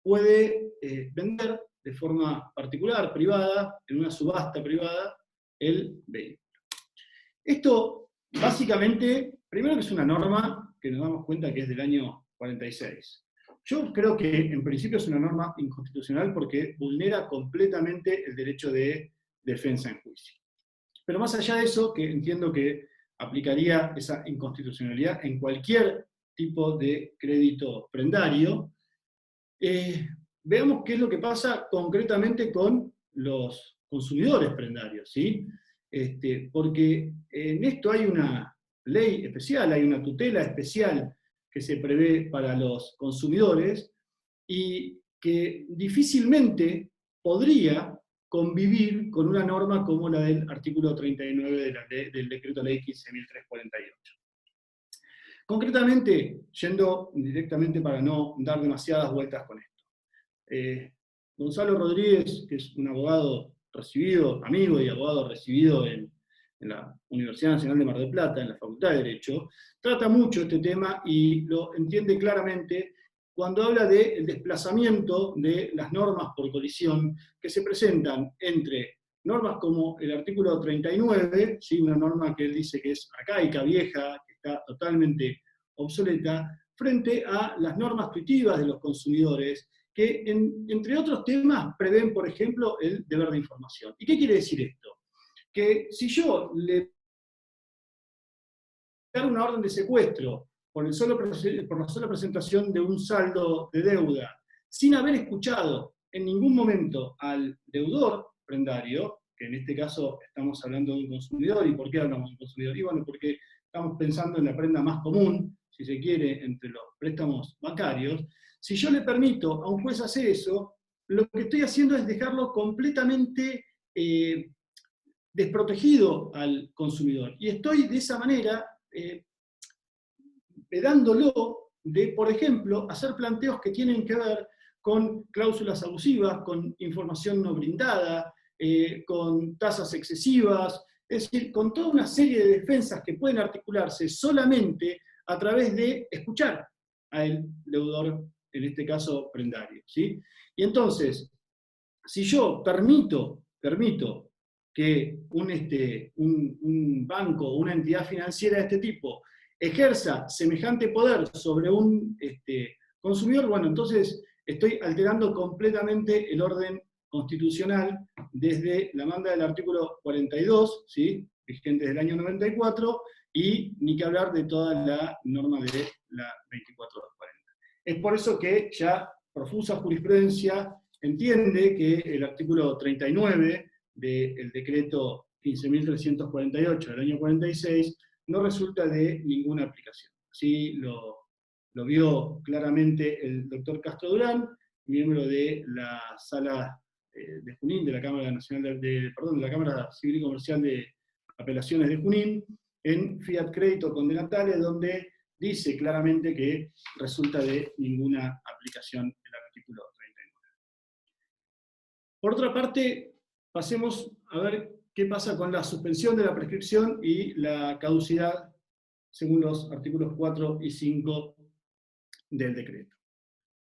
puede vender de forma particular, privada, en una subasta privada, el vehículo. Esto, básicamente, primero que es una norma que nos damos cuenta que es del año 46. Yo creo que en principio es una norma inconstitucional porque vulnera completamente el derecho de defensa en juicio. Pero más allá de eso, que entiendo que aplicaría esa inconstitucionalidad en cualquier tipo de crédito prendario, veamos qué es lo que pasa concretamente con los consumidores prendarios, ¿sí? Porque en esto hay una ley especial, hay una tutela especial que se prevé para los consumidores y que difícilmente podría convivir con una norma como la del artículo 39 del decreto ley 15.348. Concretamente, yendo directamente para no dar demasiadas vueltas con esto. Gonzalo Rodríguez, que es un abogado recibido, amigo y abogado recibido en la Universidad Nacional de Mar del Plata, en la Facultad de Derecho, trata mucho este tema y lo entiende claramente cuando habla del desplazamiento de las normas por colisión que se presentan entre normas como el artículo 39, ¿sí?, una norma que él dice que es arcaica, vieja, que está totalmente obsoleta, frente a las normas tuitivas de los consumidores, que entre otros temas prevén, por ejemplo, el deber de información. ¿Y qué quiere decir esto? Que si yo le doy una orden de secuestro por la sola presentación de un saldo de deuda, sin haber escuchado en ningún momento al deudor prendario, que en este caso estamos hablando de un consumidor, ¿y por qué hablamos de un consumidor? Y bueno, porque estamos pensando en la prenda más común, si se quiere, entre los préstamos bancarios. Si yo le permito a un juez hacer eso, lo que estoy haciendo es dejarlo completamente desprotegido al consumidor. Y estoy de esa manera vedándolo de, por ejemplo, hacer planteos que tienen que ver con cláusulas abusivas, con información no brindada, con tasas excesivas, es decir, con toda una serie de defensas que pueden articularse solamente a través de escuchar al deudor, en este caso prendario, ¿sí? Y entonces, si yo permito que un banco o una entidad financiera de este tipo ejerza semejante poder sobre un consumidor, bueno, entonces estoy alterando completamente el orden constitucional desde la manda del artículo 42, ¿sí?, vigente del año 94, y ni que hablar de toda la norma de la 2440. Es por eso que ya profusa jurisprudencia entiende que el artículo 39 del decreto 15.348 del año 46 no resulta de ninguna aplicación. Así lo vio claramente el doctor Castro Durán, miembro de la sala de Junín, de la Cámara Nacional de la Cámara Civil y Comercial de Apelaciones de Junín, en Fiat Crédito Condenatale, donde dice claramente que resulta de ninguna aplicación el artículo 39. Por otra parte, pasemos a ver qué pasa con la suspensión de la prescripción y la caducidad según los artículos 4 y 5 del decreto.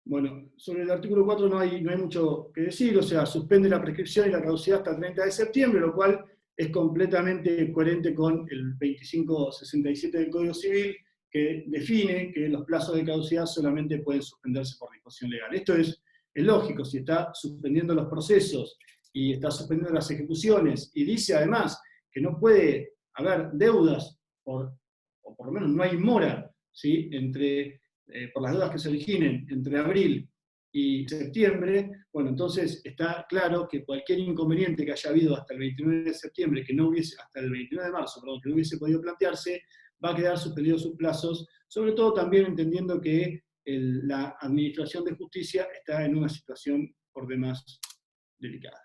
Bueno, sobre el artículo 4 no hay mucho que decir, o sea, suspende la prescripción y la caducidad hasta el 30 de septiembre, lo cual es completamente coherente con el 2567 del Código Civil, que define que los plazos de caducidad solamente pueden suspenderse por disposición legal. Esto es lógico, si está suspendiendo los procesos y está suspendiendo las ejecuciones, y dice además que no puede haber deudas, o por lo menos no hay mora, ¿sí?, por las deudas que se originen entre abril y septiembre, bueno, entonces está claro que cualquier inconveniente que haya habido hasta el 29 de septiembre, hasta el 29 de marzo, perdón, que no hubiese podido plantearse, va a quedar suspendido sus plazos, sobre todo también entendiendo que la Administración de Justicia está en una situación por demás delicada.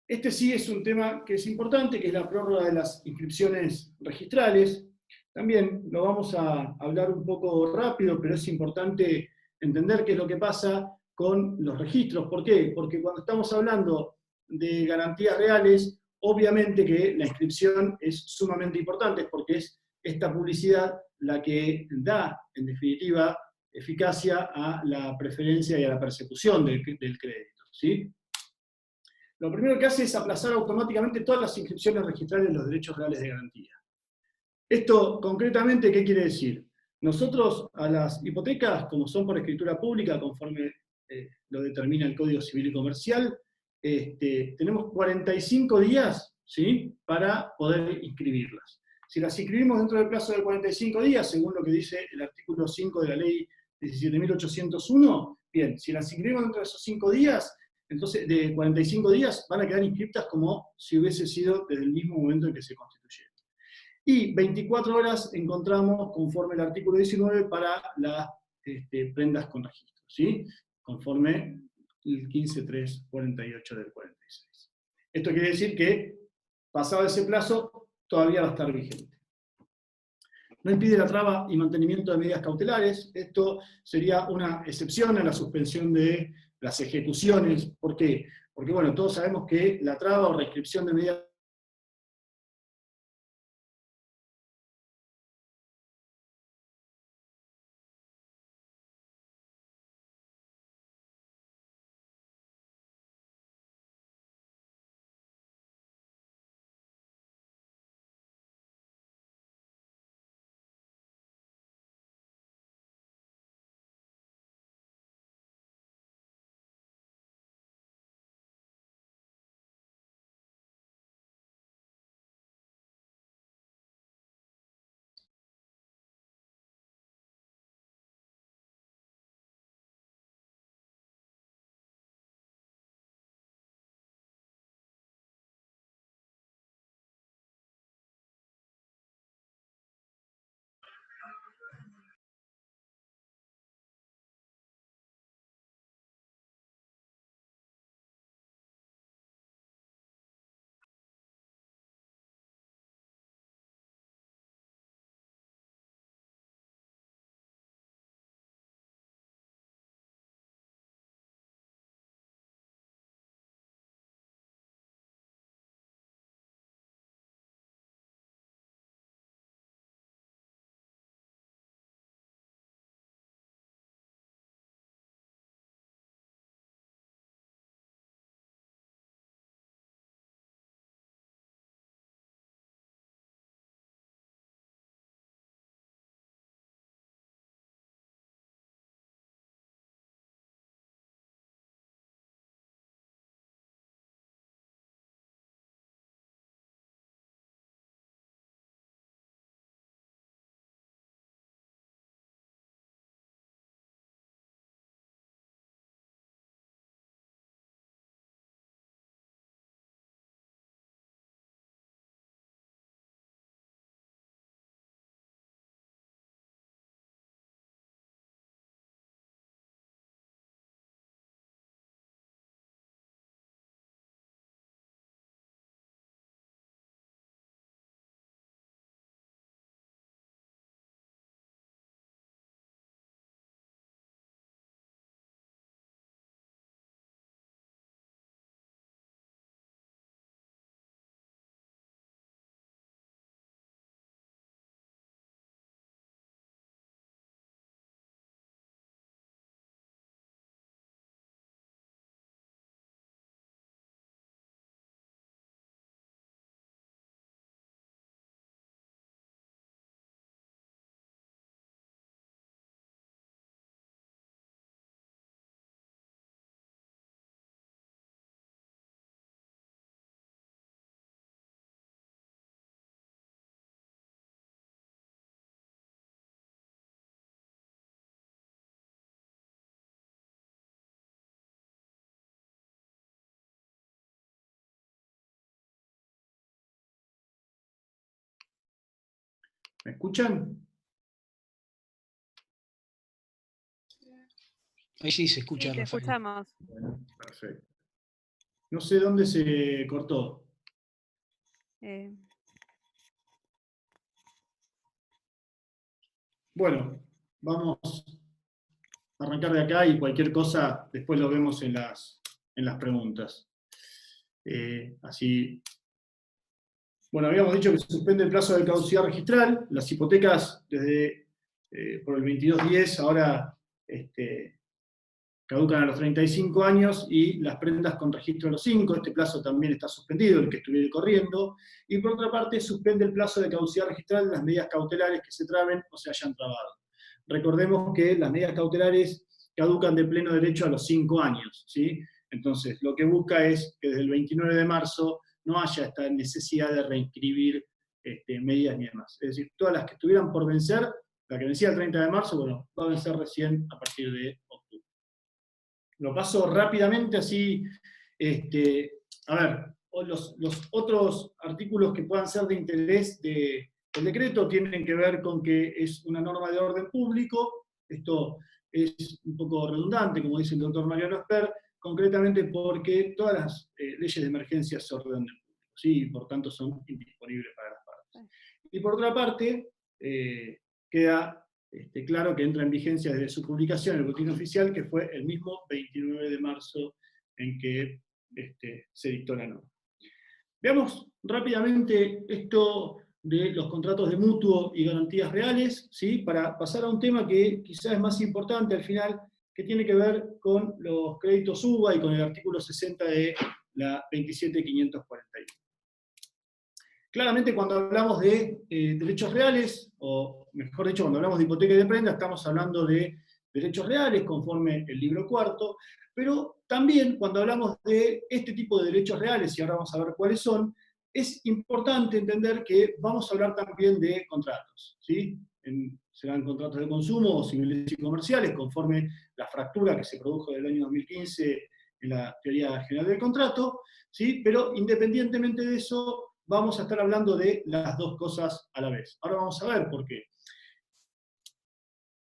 Este sí es un tema que es importante, que es la prórroga de las inscripciones registrales. También lo vamos a hablar un poco rápido, pero es importante entender qué es lo que pasa con los registros. ¿Por qué? Porque cuando estamos hablando de garantías reales, obviamente que la inscripción es sumamente importante, porque es esta publicidad la que da, en definitiva, eficacia a la preferencia y a la persecución del crédito, ¿sí? Lo primero que hace es aplazar automáticamente todas las inscripciones registrales de los derechos reales de garantía. Esto, concretamente, ¿qué quiere decir? Nosotros a las hipotecas, como son por escritura pública, conforme lo determina el Código Civil y Comercial, tenemos 45 días, ¿sí?, para poder inscribirlas. Si las inscribimos dentro del plazo de 45 días, según lo que dice el artículo 5 de la ley 17.801, bien, si las inscribimos dentro de esos 5 días, entonces de 45 días van a quedar inscriptas como si hubiese sido desde el mismo momento en que se constituyeron. Y 24 horas encontramos, conforme el artículo 19, para las prendas con registro, ¿sí?, conforme el 15.348 del 46. Esto quiere decir que, pasado ese plazo, todavía va a estar vigente. No impide la traba y mantenimiento de medidas cautelares. Esto sería una excepción a la suspensión de las ejecuciones. ¿Por qué? Porque, bueno, todos sabemos que la traba o restricción de medidas ¿Me escuchan? Ahí sí se escucha, Sí, te Rafael. escuchamos. Bueno, perfecto. No sé dónde se cortó. Eh, Bueno, vamos a arrancar de acá y cualquier cosa después lo vemos en las preguntas. Así. Bueno, habíamos dicho que se suspende el plazo de caducidad registral. Las hipotecas desde por el 2210 ahora caducan a los 35 años y las prendas con registro a los 5. Este plazo también está suspendido, el que estuviera corriendo. Y por otra parte, suspende el plazo de caducidad registral de las medidas cautelares que se traben o se hayan trabado. Recordemos que las medidas cautelares caducan de pleno derecho a los 5 años, ¿sí? Entonces, lo que busca es que desde el 29 de marzo no haya esta necesidad de reinscribir medidas ni demás. Es decir, todas las que estuvieran por vencer, la que vencía el 30 de marzo, bueno, va a vencer recién a partir de octubre. Lo paso rápidamente, así, a ver, los otros artículos que puedan ser de interés del decreto tienen que ver con que es una norma de orden público. Esto es un poco redundante, como dice el doctor Mariano Esper, concretamente porque todas las leyes de emergencia son de orden público, ¿sí? Y por tanto son indisponibles para las partes. Y por otra parte, queda claro que entra en vigencia desde su publicación en el Boletín Oficial, que fue el mismo 29 de marzo en que se dictó la norma. Veamos rápidamente esto de los contratos de mutuo y garantías reales, ¿sí? Para pasar a un tema que quizás es más importante al final, que tiene que ver con los créditos UBA y con el artículo 60 de la 27541. Claramente cuando hablamos de derechos reales, o mejor dicho, cuando hablamos de hipoteca y de prenda, estamos hablando de derechos reales conforme el libro cuarto, pero también cuando hablamos de este tipo de derechos reales, y ahora vamos a ver cuáles son, es importante entender que vamos a hablar también de contratos, ¿sí? Serán contratos de consumo o civiles y comerciales, conforme la fractura que se produjo en el año 2015 en la teoría general del contrato, ¿sí? Pero independientemente de eso, vamos a estar hablando de las dos cosas a la vez. Ahora vamos a ver por qué.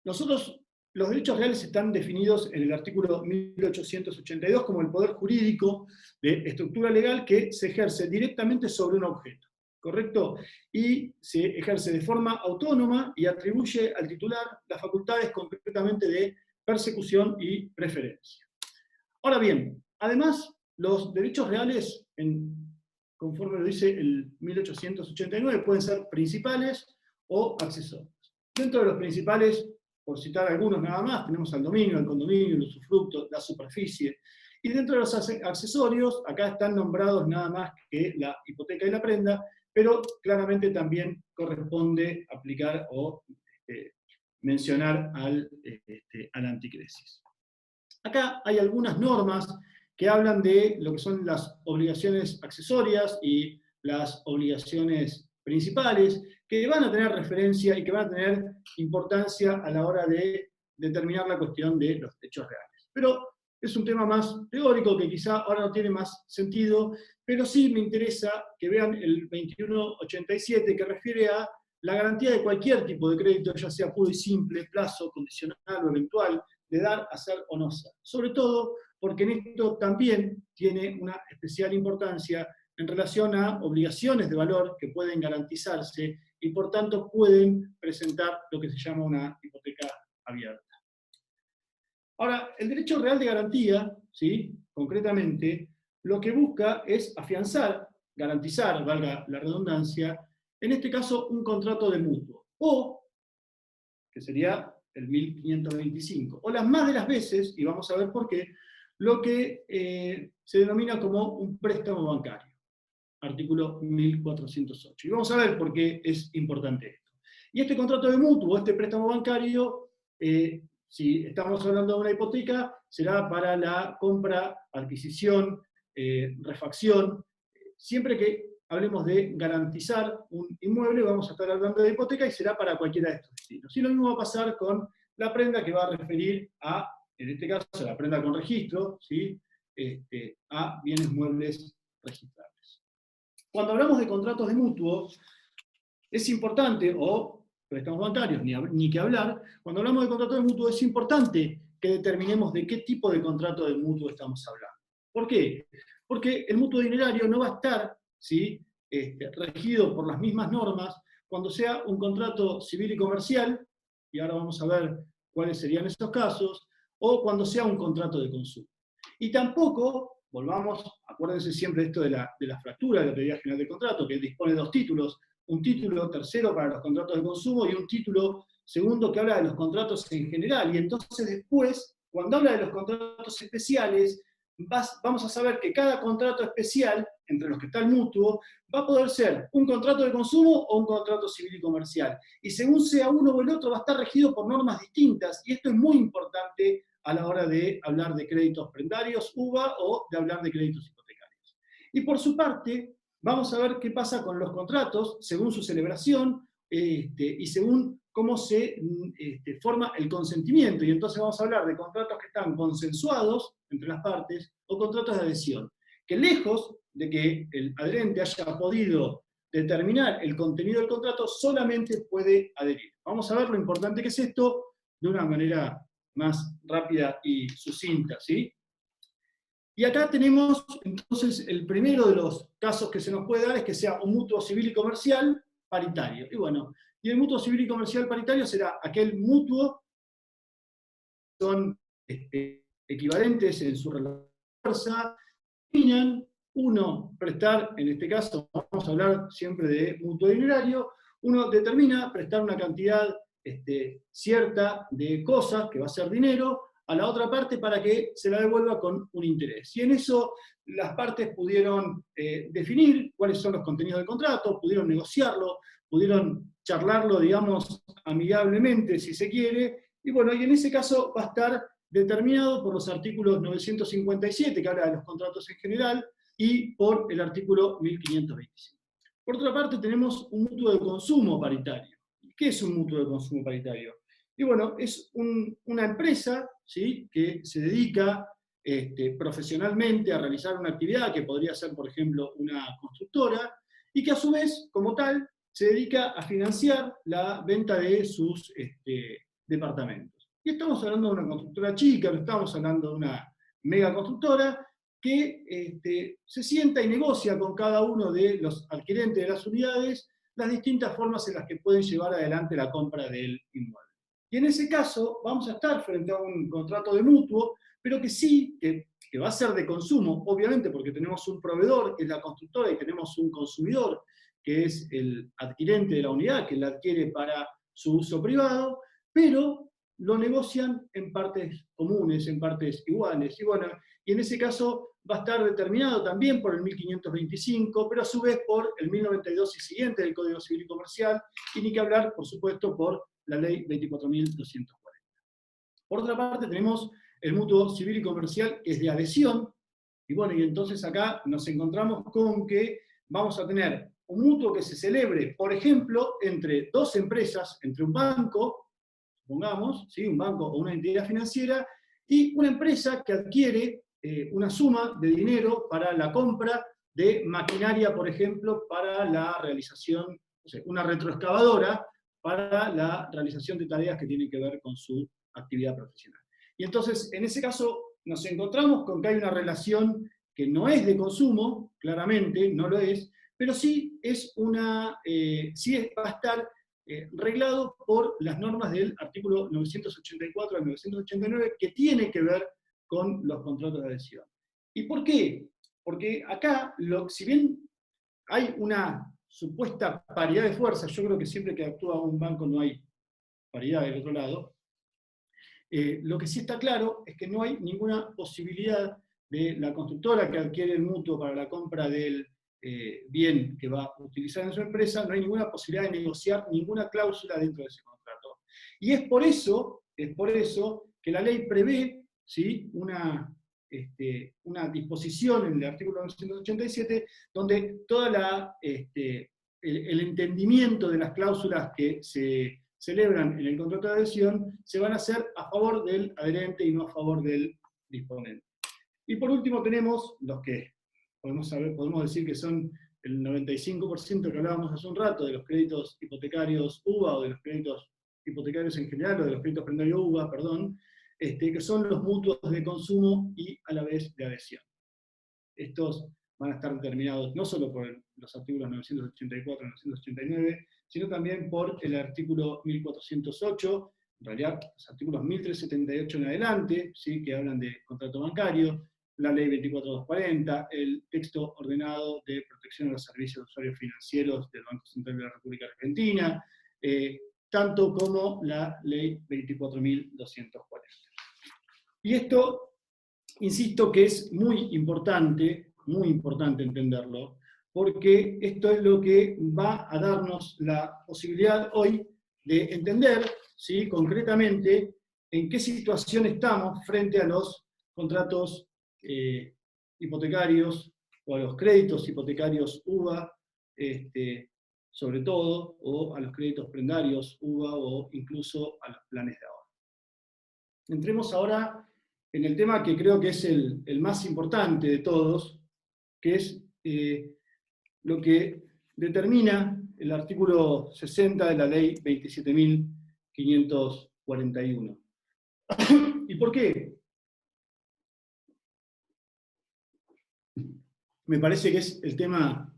Los derechos reales están definidos en el artículo 1882 como el poder jurídico de estructura legal que se ejerce directamente sobre un objeto, ¿correcto? Y se ejerce de forma autónoma y atribuye al titular las facultades concretamente de persecución y preferencia. Ahora bien, además, los derechos reales, conforme lo dice el 1889, pueden ser principales o accesorios. Dentro de los principales, por citar algunos nada más, tenemos al dominio, al condominio, el usufructo, la superficie. Y dentro de los accesorios, acá están nombrados nada más que la hipoteca y la prenda, pero claramente también corresponde aplicar o mencionar al anticresis. Acá hay algunas normas que hablan de lo que son las obligaciones accesorias y las obligaciones principales, que van a tener referencia y que van a tener importancia a la hora de determinar la cuestión de los derechos reales. Pero es un tema más teórico que quizá ahora no tiene más sentido, pero sí me interesa que vean el 2187 que refiere a la garantía de cualquier tipo de crédito, ya sea puro y simple, plazo, condicional o eventual, de dar, hacer o no hacer. Sobre todo porque en esto también tiene una especial importancia en relación a obligaciones de valor que pueden garantizarse y por tanto pueden presentar lo que se llama una hipoteca abierta. Ahora, el derecho real de garantía, ¿sí? Concretamente, lo que busca es afianzar, garantizar, valga la redundancia, en este caso un contrato de mutuo, o, que sería el 1525, o las más de las veces, y vamos a ver por qué, lo que se denomina como un préstamo bancario, artículo 1408. Y vamos a ver por qué es importante esto. Y este contrato de mutuo, este préstamo bancario, si estamos hablando de una hipoteca, será para la compra, adquisición, refacción. Siempre que hablemos de garantizar un inmueble, vamos a estar hablando de hipoteca y será para cualquiera de estos destinos. Y lo mismo va a pasar con la prenda, que va a referir a, en este caso, la prenda con registro, ¿sí? A bienes muebles registrables. Cuando hablamos de contratos de mutuo, es importante, o préstamos bancarios, ni que hablar, cuando hablamos de contratos de mutuo es importante que determinemos de qué tipo de contrato de mutuo estamos hablando. ¿Por qué? Porque el mutuo dinerario no va a estar, ¿sí? Regido por las mismas normas cuando sea un contrato civil y comercial y ahora vamos a ver cuáles serían esos casos, o cuando sea un contrato de consumo. Y tampoco, volvamos, acuérdense siempre de esto de la fractura de la teoría general del contrato, que dispone de dos títulos, un título tercero para los contratos de consumo y un título segundo que habla de los contratos en general. Y entonces después, cuando habla de los contratos especiales, vamos a saber que cada contrato especial, entre los que está el mutuo, va a poder ser un contrato de consumo o un contrato civil y comercial. Y según sea uno o el otro, va a estar regido por normas distintas, y esto es muy importante a la hora de hablar de créditos prendarios, UVA, o de hablar de créditos hipotecarios. Y por su parte, vamos a ver qué pasa con los contratos, según su celebración, y según cómo se forma el consentimiento. Y entonces vamos a hablar de contratos que están consensuados entre las partes o contratos de adhesión, que lejos de que el adherente haya podido determinar el contenido del contrato, solamente puede adherir. Vamos a ver lo importante que es esto de una manera más rápida y sucinta, ¿sí? Y acá tenemos, entonces, el primero de los casos que se nos puede dar es que sea un mutuo civil y comercial paritario. Y bueno, y el mutuo civil y comercial paritario será aquel mutuo que son equivalentes en su relación de fuerza, determinan, uno, prestar, en este caso vamos a hablar siempre de mutuo dinerario, uno determina prestar una cantidad cierta de cosas, que va a ser dinero, a la otra parte para que se la devuelva con un interés. Y en eso las partes pudieron definir cuáles son los contenidos del contrato, pudieron negociarlo, pudieron charlarlo, digamos, amigablemente, si se quiere, y bueno, y en ese caso va a estar determinado por los artículos 957, que habla de los contratos en general, y por el artículo 1525. Por otra parte, tenemos un mutuo de consumo paritario. ¿Qué es un mutuo de consumo paritario? Y bueno, es una empresa, ¿sí?, que se dedica profesionalmente a realizar una actividad que podría ser, por ejemplo, una constructora, y que a su vez, como tal, se dedica a financiar la venta de sus departamentos. Y estamos hablando de una constructora chica, no estamos hablando de una mega constructora, que se sienta y negocia con cada uno de los adquirentes de las unidades las distintas formas en las que pueden llevar adelante la compra del inmueble. Y en ese caso vamos a estar frente a un contrato de mutuo, pero que sí, que va a ser de consumo, obviamente porque tenemos un proveedor, que es la constructora, y tenemos un consumidor, que es el adquirente de la unidad, que la adquiere para su uso privado, pero lo negocian en partes comunes, en partes iguales. Y bueno, y en ese caso va a estar determinado también por el 1525, pero a su vez por el 1092 y siguiente del Código Civil y Comercial, y ni que hablar, por supuesto, por la Ley 24.240. Por otra parte, tenemos el mutuo civil y comercial, que es de adhesión, y bueno, y entonces acá nos encontramos con que vamos a tener un mutuo que se celebre, por ejemplo, entre dos empresas, entre un banco, supongamos, ¿sí?, un banco o una entidad financiera, y una empresa que adquiere una suma de dinero para la compra de maquinaria, por ejemplo, para la realización, no sé, una retroexcavadora para la realización de tareas que tienen que ver con su actividad profesional. Y entonces, en ese caso, nos encontramos con que hay una relación que no es de consumo, claramente, no lo es, pero sí es va a estar reglado por las normas del artículo 984 al 989, que tiene que ver con los contratos de adhesión. ¿Y por qué? Porque acá, si bien hay una supuesta paridad de fuerzas, yo creo que siempre que actúa un banco no hay paridad del otro lado, lo que sí está claro es que no hay ninguna posibilidad de la constructora que adquiere el mutuo para la compra del bien que va a utilizar en su empresa, no hay ninguna posibilidad de negociar ninguna cláusula dentro de ese contrato. Y es por eso que la ley prevé, ¿sí?, una disposición en el artículo 987, donde toda el entendimiento de las cláusulas que se celebran en el contrato de adhesión se van a hacer a favor del adherente y no a favor del disponente. Y por último tenemos los que podemos decir que son el 95% que hablábamos hace un rato de los créditos hipotecarios UVA, o de los créditos hipotecarios en general, o de los créditos prendarios UVA, perdón, que son los mutuos de consumo y a la vez de adhesión. Estos van a estar determinados no solo por los artículos 984 y 989, sino también por el artículo 1408, en realidad los artículos 1378 en adelante, ¿sí? Que hablan de contrato bancario, la ley 24240, el texto ordenado de protección a los servicios de usuarios financieros del Banco Central de la República Argentina, tanto como la ley 24.240. Y esto, insisto que es muy importante entenderlo, porque esto es lo que va a darnos la posibilidad hoy de entender, ¿sí? Concretamente en qué situación estamos frente a los contratos hipotecarios o a los créditos hipotecarios UVA, sobre todo, o a los créditos prendarios UVA o incluso a los planes de ahorro. Entremos ahora en el tema que creo que es el más importante de todos, que es lo que determina el artículo 60 de la ley 27.541. ¿Y por qué? Me parece que es el tema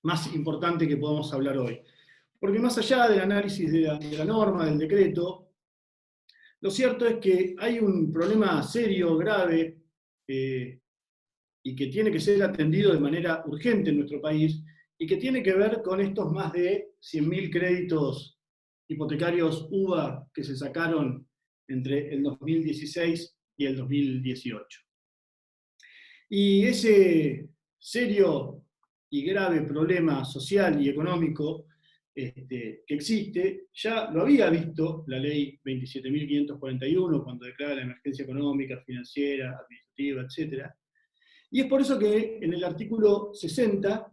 más importante que podemos hablar hoy. Porque más allá del análisis de la norma, del decreto, lo cierto es que hay un problema serio, grave, y que tiene que ser atendido de manera urgente en nuestro país, y que tiene que ver con estos más de 100.000 créditos hipotecarios UVA que se sacaron entre el 2016 y el 2018. Y ese serio y grave problema social y económico que existe, ya lo había visto la ley 27.541 cuando declara la emergencia económica, financiera, administrativa, etc. Y es por eso que en el artículo 60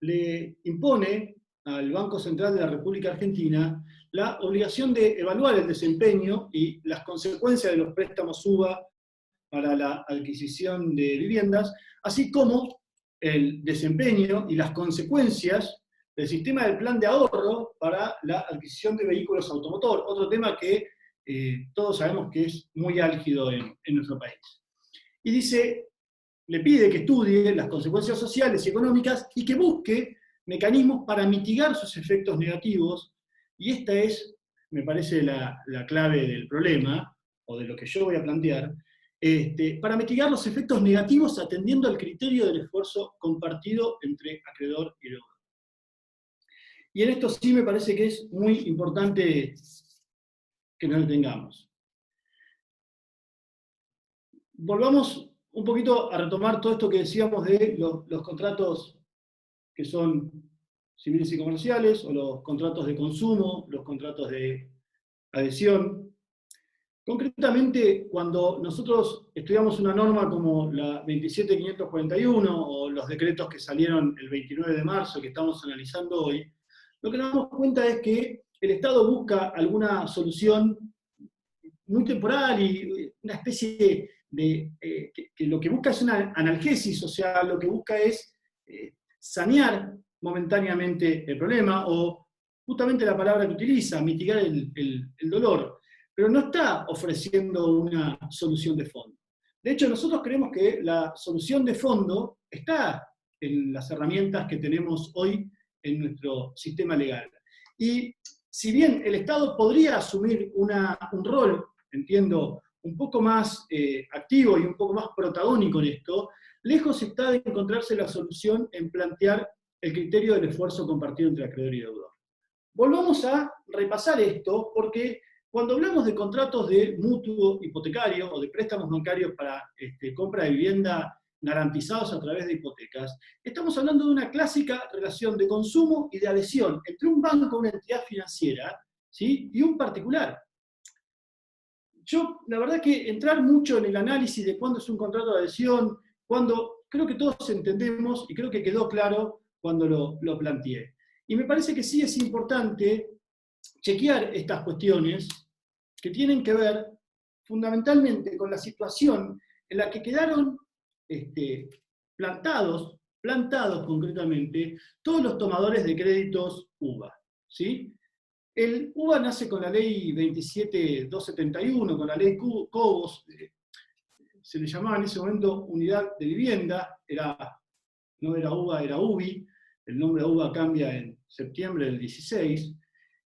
le impone al Banco Central de la República Argentina la obligación de evaluar el desempeño y las consecuencias de los préstamos UVA para la adquisición de viviendas, así como el desempeño y las consecuencias del sistema del plan de ahorro para la adquisición de vehículos automotor, otro tema que todos sabemos que es muy álgido en nuestro país. Y dice, le pide que estudie las consecuencias sociales y económicas y que busque mecanismos para mitigar sus efectos negativos, y esta es, me parece, la clave del problema, o de lo que yo voy a plantear, para mitigar los efectos negativos atendiendo al criterio del esfuerzo compartido entre acreedor y deudor. Y en esto sí me parece que es muy importante que nos detengamos. Volvamos un poquito a retomar todo esto que decíamos de los contratos que son civiles y comerciales, o los contratos de consumo, los contratos de adhesión. Concretamente, cuando nosotros estudiamos una norma como la 27.541 o los decretos que salieron el 29 de marzo que estamos analizando hoy, lo que nos damos cuenta es que el Estado busca alguna solución muy temporal y una especie de... que lo que busca es una analgesis, o sea, lo que busca es sanear momentáneamente el problema, o justamente la palabra que utiliza, mitigar el dolor, pero no está ofreciendo una solución de fondo. De hecho, nosotros creemos que la solución de fondo está en las herramientas que tenemos hoy en nuestro sistema legal. Y si bien el Estado podría asumir un rol, entiendo, un poco más activo y un poco más protagónico en esto, lejos está de encontrarse la solución en plantear el criterio del esfuerzo compartido entre acreedor y deudor. Volvamos a repasar esto, porque cuando hablamos de contratos de mutuo hipotecario o de préstamos bancarios para compra de vivienda garantizados a través de hipotecas, estamos hablando de una clásica relación de consumo y de adhesión entre un banco, una entidad financiera, ¿sí? Y un particular. Yo, la verdad que entrar mucho en el análisis de cuándo es un contrato de adhesión, cuando creo que todos entendemos, y creo que quedó claro cuando lo planteé. Y me parece que sí es importante chequear estas cuestiones que tienen que ver fundamentalmente con la situación en la que quedaron plantados concretamente todos los tomadores de créditos UVA, ¿sí? El UVA nace con la ley 27.271, con la ley Cobos, se le llamaba en ese momento unidad de vivienda, no era UVA, era UBI, el nombre de UVA cambia en septiembre del 16,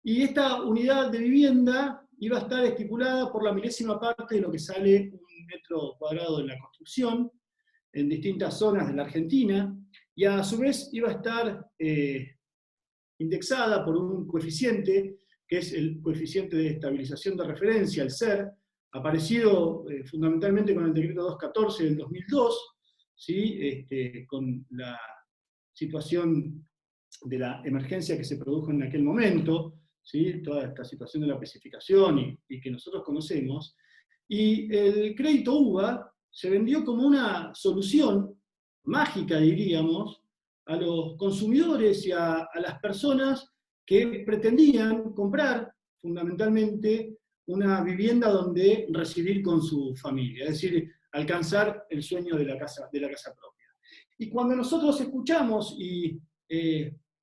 y esta unidad de vivienda iba a estar estipulada por la milésima parte de lo que sale un metro cuadrado en la construcción, en distintas zonas de la Argentina, y a su vez iba a estar indexada por un coeficiente, que es el coeficiente de estabilización de referencia, el SER, aparecido fundamentalmente con el decreto 214 del 2002, ¿sí? Con la situación de la emergencia que se produjo en aquel momento, ¿sí? Toda esta situación de la especificación y que nosotros conocemos, y el crédito UVA se vendió como una solución mágica, diríamos, a los consumidores y a las personas que pretendían comprar fundamentalmente una vivienda donde residir con su familia, es decir, alcanzar el sueño de la casa propia. Y cuando nosotros escuchamos y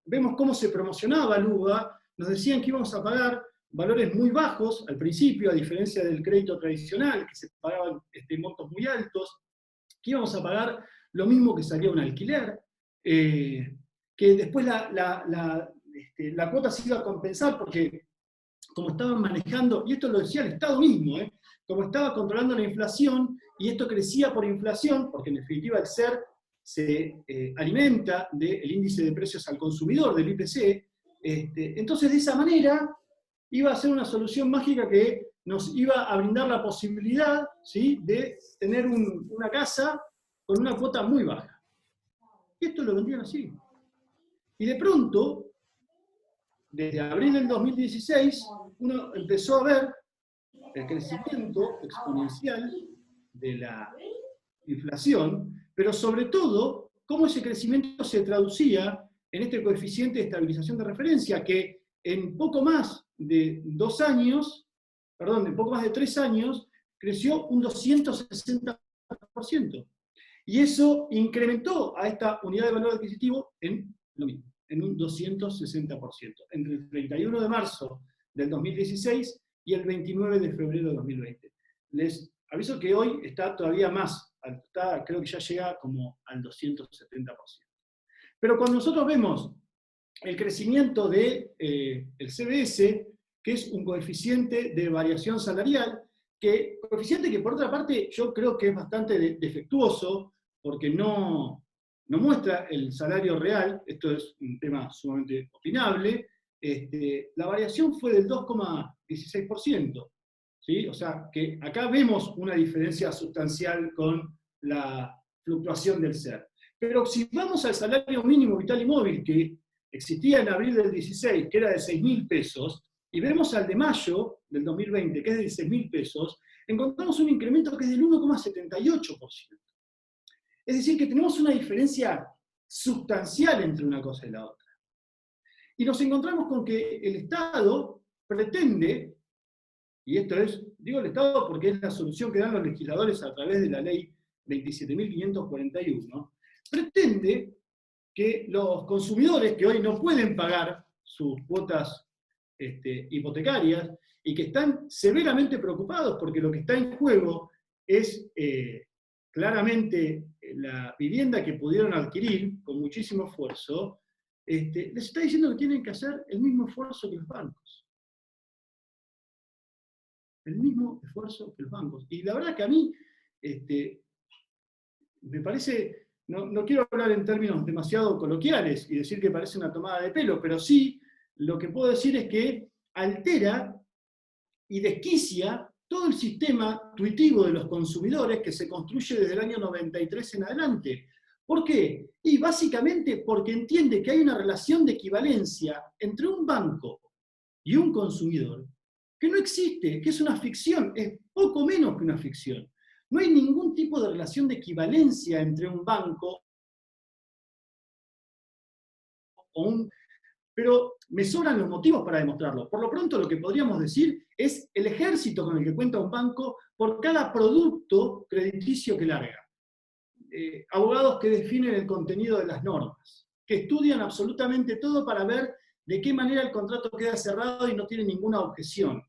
vemos cómo se promocionaba el UVA, nos decían que íbamos a pagar valores muy bajos al principio, a diferencia del crédito tradicional, que se pagaban montos muy altos, que íbamos a pagar lo mismo que salía un alquiler, que después la cuota se iba a compensar porque como estaban manejando, y esto lo decía el Estado mismo, como estaba controlando la inflación, y esto crecía por inflación, porque en definitiva el SER se alimenta del índice de precios al consumidor, del IPC, entonces de esa manera iba a ser una solución mágica que nos iba a brindar la posibilidad, ¿sí?, de tener una casa con una cuota muy baja. Y esto lo vendían así. Y de pronto, desde abril del 2016, uno empezó a ver el crecimiento exponencial de la inflación, pero sobre todo, cómo ese crecimiento se traducía en este coeficiente de estabilización de referencia, que en poco más de 2 años, perdón, en poco más de 3 años, creció un 260%. Y eso incrementó a esta unidad de valor adquisitivo en lo mismo, en un 260%, entre el 31 de marzo del 2016 y el 29 de febrero de 2020. Les aviso que hoy está todavía más, creo que ya llega como al 270%. Pero cuando nosotros vemos el crecimiento del CBS, que es un coeficiente de variación salarial, coeficiente que por otra parte yo creo que es bastante defectuoso, porque no muestra el salario real, esto es un tema sumamente opinable, la variación fue del 2,16%, ¿sí? O sea, que acá vemos una diferencia sustancial con la fluctuación del SER. Pero si vamos al salario mínimo vital y móvil, que existía en abril del 16, que era de 6.000 pesos, y vemos al de mayo del 2020, que es de 16.000 pesos, encontramos un incremento que es del 1,78%. Es decir, que tenemos una diferencia sustancial entre una cosa y la otra. Y nos encontramos con que el Estado pretende, y esto es, digo el Estado porque es la solución que dan los legisladores a través de la ley 27.541, pretende que los consumidores que hoy no pueden pagar sus cuotas hipotecarias y que están severamente preocupados porque lo que está en juego es claramente la vivienda que pudieron adquirir con muchísimo esfuerzo, les está diciendo que tienen que hacer el mismo esfuerzo que los bancos. El mismo esfuerzo que los bancos. Y la verdad que a mí me parece, no quiero hablar en términos demasiado coloquiales y decir que parece una tomada de pelo, pero sí lo que puedo decir es que altera y desquicia todo el sistema tuitivo de los consumidores que se construye desde el año 93 en adelante. ¿Por qué? Y básicamente porque entiende que hay una relación de equivalencia entre un banco y un consumidor que no existe, que es una ficción, es poco menos que una ficción. No hay ningún tipo de relación de equivalencia entre un banco o un... Pero me sobran los motivos para demostrarlo. Por lo pronto lo que podríamos decir es el ejército con el que cuenta un banco por cada producto crediticio que larga. Abogados que definen el contenido de las normas, que estudian absolutamente todo para ver de qué manera el contrato queda cerrado y no tiene ninguna objeción.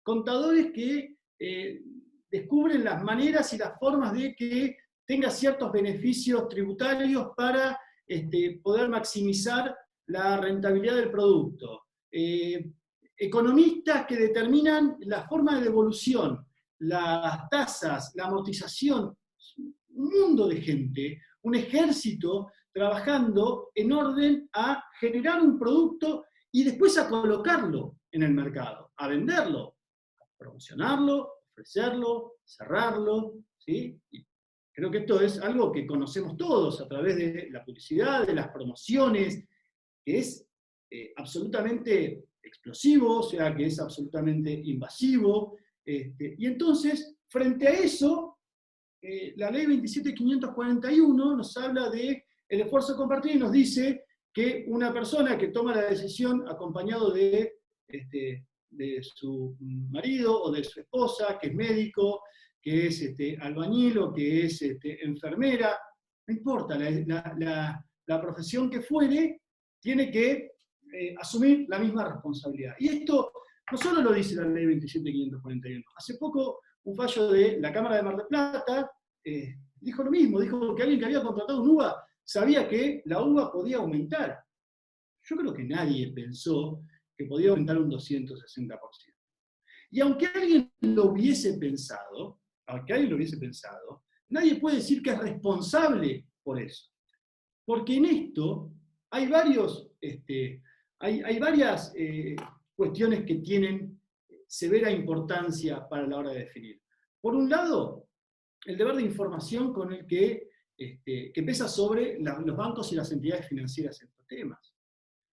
Contadores que descubren las maneras y las formas de que tenga ciertos beneficios tributarios para poder maximizar la rentabilidad del producto. economistas que determinan la forma de devolución, las tasas, la amortización, un mundo de gente, un ejército trabajando en orden a generar un producto y después a colocarlo en el mercado, a venderlo, a promocionarlo, ofrecerlo, cerrarlo, ¿sí? Y creo que esto es algo que conocemos todos a través de la publicidad, de las promociones, que es absolutamente explosivo, o sea, que es absolutamente invasivo. Y entonces, frente a eso, la ley 27.541 nos habla del esfuerzo compartido y nos dice que una persona que toma la decisión acompañado de su marido o de su esposa, que es médico, que es albañil o que es enfermera, no importa, la profesión que fuere, tiene que asumir la misma responsabilidad. Y esto no solo lo dice la ley 27.541. Hace poco, un fallo de la Cámara de Mar del Plata dijo lo mismo, dijo que alguien que había contratado un UVA sabía que la UVA podía aumentar. Yo creo que nadie pensó que podía aumentar un 260%. Y aunque alguien lo hubiese pensado, nadie puede decir que es responsable por eso. Porque en esto hay varias cuestiones que tienen severa importancia para la hora de definir. Por un lado, el deber de información con el que pesa sobre los bancos y las entidades financieras en estos temas,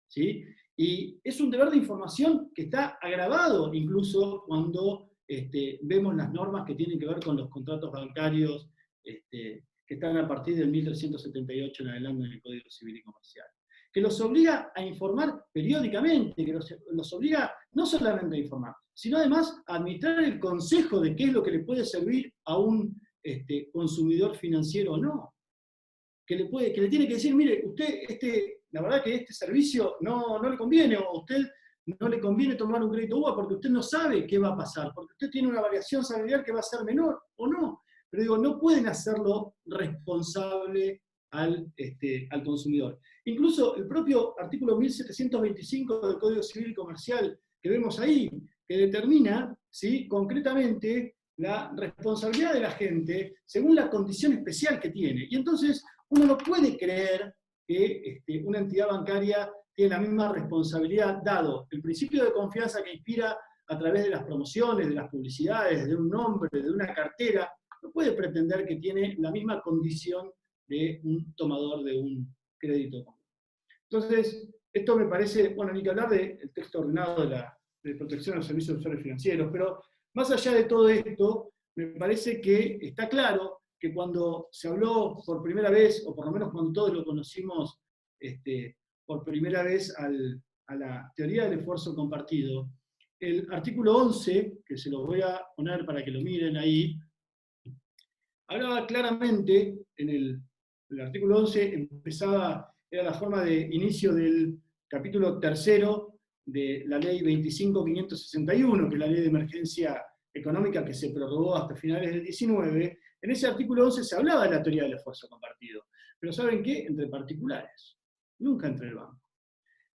¿sí? Y es un deber de información que está agravado incluso cuando vemos las normas que tienen que ver con los contratos bancarios que están a partir del 1378 en adelante en el Código Civil y Comercial, que los obliga a informar periódicamente, que los obliga no solamente a informar, sino además a administrar el consejo de qué es lo que le puede servir a un consumidor financiero o no. Que le tiene que decir, mire, usted, la verdad que este servicio no le conviene, o a usted no le conviene tomar un crédito UVA porque usted no sabe qué va a pasar, porque usted tiene una variación salarial que va a ser menor o no. Pero digo, no pueden hacerlo responsable al consumidor. Incluso el propio artículo 1725 del Código Civil y Comercial que vemos ahí, que determina, ¿sí?, concretamente la responsabilidad de la gente según la condición especial que tiene. Y entonces uno no puede creer que una entidad bancaria tiene la misma responsabilidad, dado el principio de confianza que inspira a través de las promociones, de las publicidades, de un nombre, de una cartera. No puede pretender que tiene la misma condición de un tomador de un crédito común. Entonces, esto me parece, bueno, ni que hablar del texto ordenado de protección a los servicios de usuarios financieros, pero más allá de todo esto, me parece que está claro que cuando se habló por primera vez, o por lo menos cuando todos lo conocimos por primera vez a la teoría del esfuerzo compartido, el artículo 11, que se lo voy a poner para que lo miren ahí, hablaba claramente, en el artículo 11 era la forma de inicio del capítulo tercero de la ley 25.561, que es la ley de emergencia económica que se prorrogó hasta finales del 19, en ese artículo 11 se hablaba de la teoría del esfuerzo compartido. Pero ¿saben qué? Entre particulares, nunca entre el banco.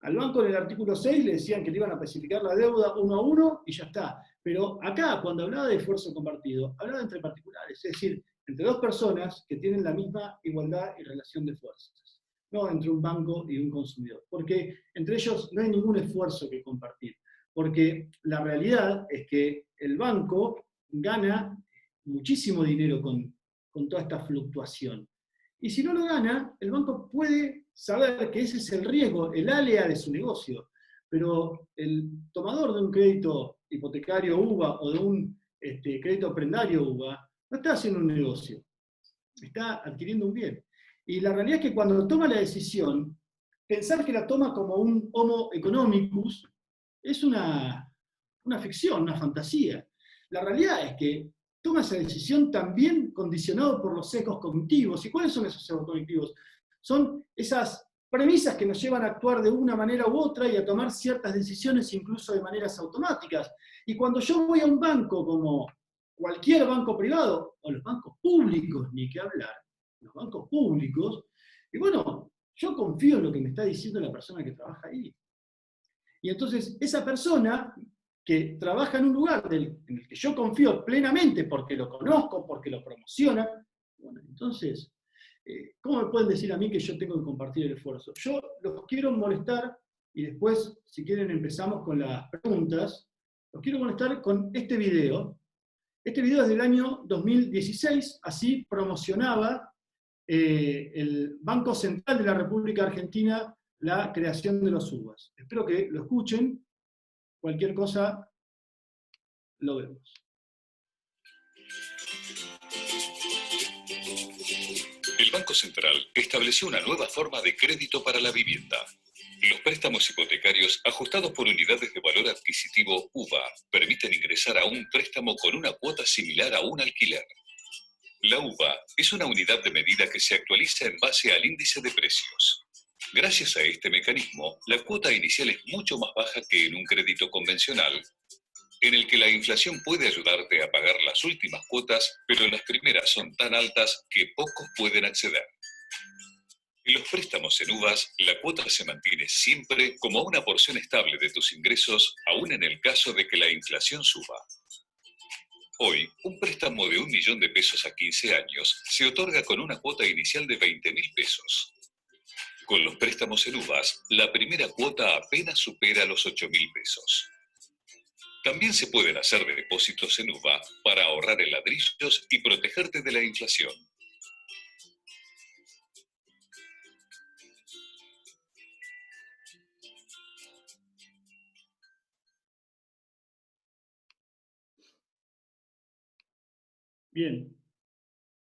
Al banco en el artículo 6 le decían que le iban a especificar la deuda uno a uno y ya está. Pero acá, cuando hablaba de esfuerzo compartido, hablaba entre particulares, es decir, entre dos personas que tienen la misma igualdad y relación de fuerzas, no entre un banco y un consumidor, porque entre ellos no hay ningún esfuerzo que compartir, porque la realidad es que el banco gana muchísimo dinero con toda esta fluctuación. Y si no lo gana, el banco puede saber que ese es el riesgo, el alea de su negocio, pero el tomador de un crédito hipotecario UVA o de un crédito prendario UVA no está haciendo un negocio, está adquiriendo un bien. Y la realidad es que cuando toma la decisión, pensar que la toma como un homo economicus es una ficción, una fantasía. La realidad es que toma esa decisión también condicionado por los sesgos cognitivos. ¿Y cuáles son esos sesgos cognitivos? Son esas premisas que nos llevan a actuar de una manera u otra y a tomar ciertas decisiones incluso de maneras automáticas. Y cuando yo voy a un banco como cualquier banco privado, o los bancos públicos, ni que hablar, los bancos públicos, y bueno, yo confío en lo que me está diciendo la persona que trabaja ahí. Y entonces esa persona que trabaja en un lugar en el que yo confío plenamente porque lo conozco, porque lo promociona, bueno, entonces, ¿cómo me pueden decir a mí que yo tengo que compartir el esfuerzo? Yo los quiero molestar, y después, si quieren, empezamos con las preguntas. Los quiero molestar con este video. Este video es del año 2016, así promocionaba el Banco Central de la República Argentina la creación de los UBAs. Espero que lo escuchen. Cualquier cosa, lo vemos. El Banco Central estableció una nueva forma de crédito para la vivienda. Los préstamos hipotecarios ajustados por unidades de valor adquisitivo UVA permiten ingresar a un préstamo con una cuota similar a un alquiler. La UVA es una unidad de medida que se actualiza en base al índice de precios. Gracias a este mecanismo, la cuota inicial es mucho más baja que en un crédito convencional, en el que la inflación puede ayudarte a pagar las últimas cuotas, pero las primeras son tan altas que pocos pueden acceder. En los préstamos en UVAs, la cuota se mantiene siempre como una porción estable de tus ingresos, aún en el caso de que la inflación suba. Hoy, un préstamo de 1 millón de pesos a 15 años se otorga con una cuota inicial de 20.000 pesos. Con los préstamos en UVAs, la primera cuota apenas supera los 8.000 pesos. También se pueden hacer depósitos en UVA para ahorrar en ladrillos y protegerte de la inflación. Bien.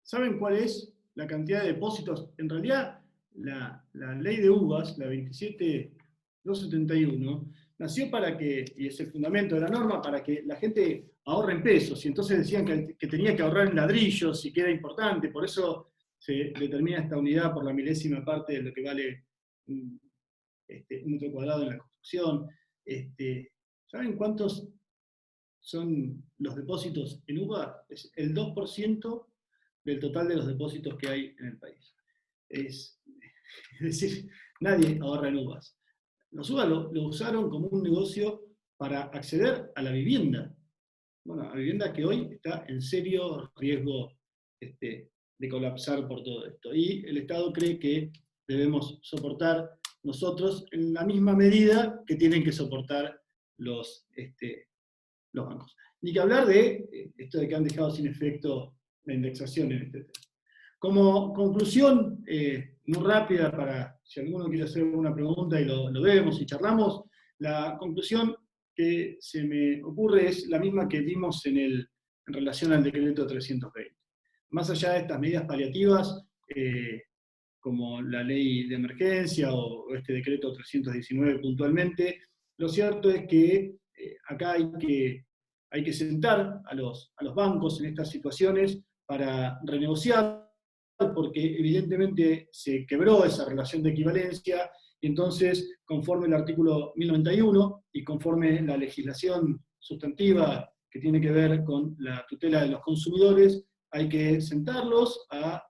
¿Saben cuál es la cantidad de depósitos? En realidad, la ley de UVAs, la 27271, nació para que, y es el fundamento de la norma, para que la gente ahorre en pesos. Y entonces decían que tenía que ahorrar en ladrillos y que era importante. Por eso se determina esta unidad por la milésima parte de lo que vale un metro cuadrado en la construcción. ¿Saben cuántos son los depósitos en UVA? Es el 2% del total de los depósitos que hay en el país. Es decir, nadie ahorra en UVAs. Los UVA lo usaron como un negocio para acceder a la vivienda. Bueno, a la vivienda que hoy está en serio riesgo de colapsar por todo esto. Y el Estado cree que debemos soportar nosotros en la misma medida que tienen que soportar los bancos. Ni que hablar de esto de que han dejado sin efecto la indexación en este tema. Como conclusión, muy rápida, para si alguno quiere hacer una pregunta y lo vemos y charlamos, la conclusión que se me ocurre es la misma que vimos en relación al decreto 320. Más allá de estas medidas paliativas, como la ley de emergencia o este decreto 319 puntualmente, lo cierto es que acá hay que sentar a los bancos en estas situaciones para renegociar, porque evidentemente se quebró esa relación de equivalencia, y entonces, conforme el artículo 1091 y conforme la legislación sustantiva que tiene que ver con la tutela de los consumidores, hay que sentarlos a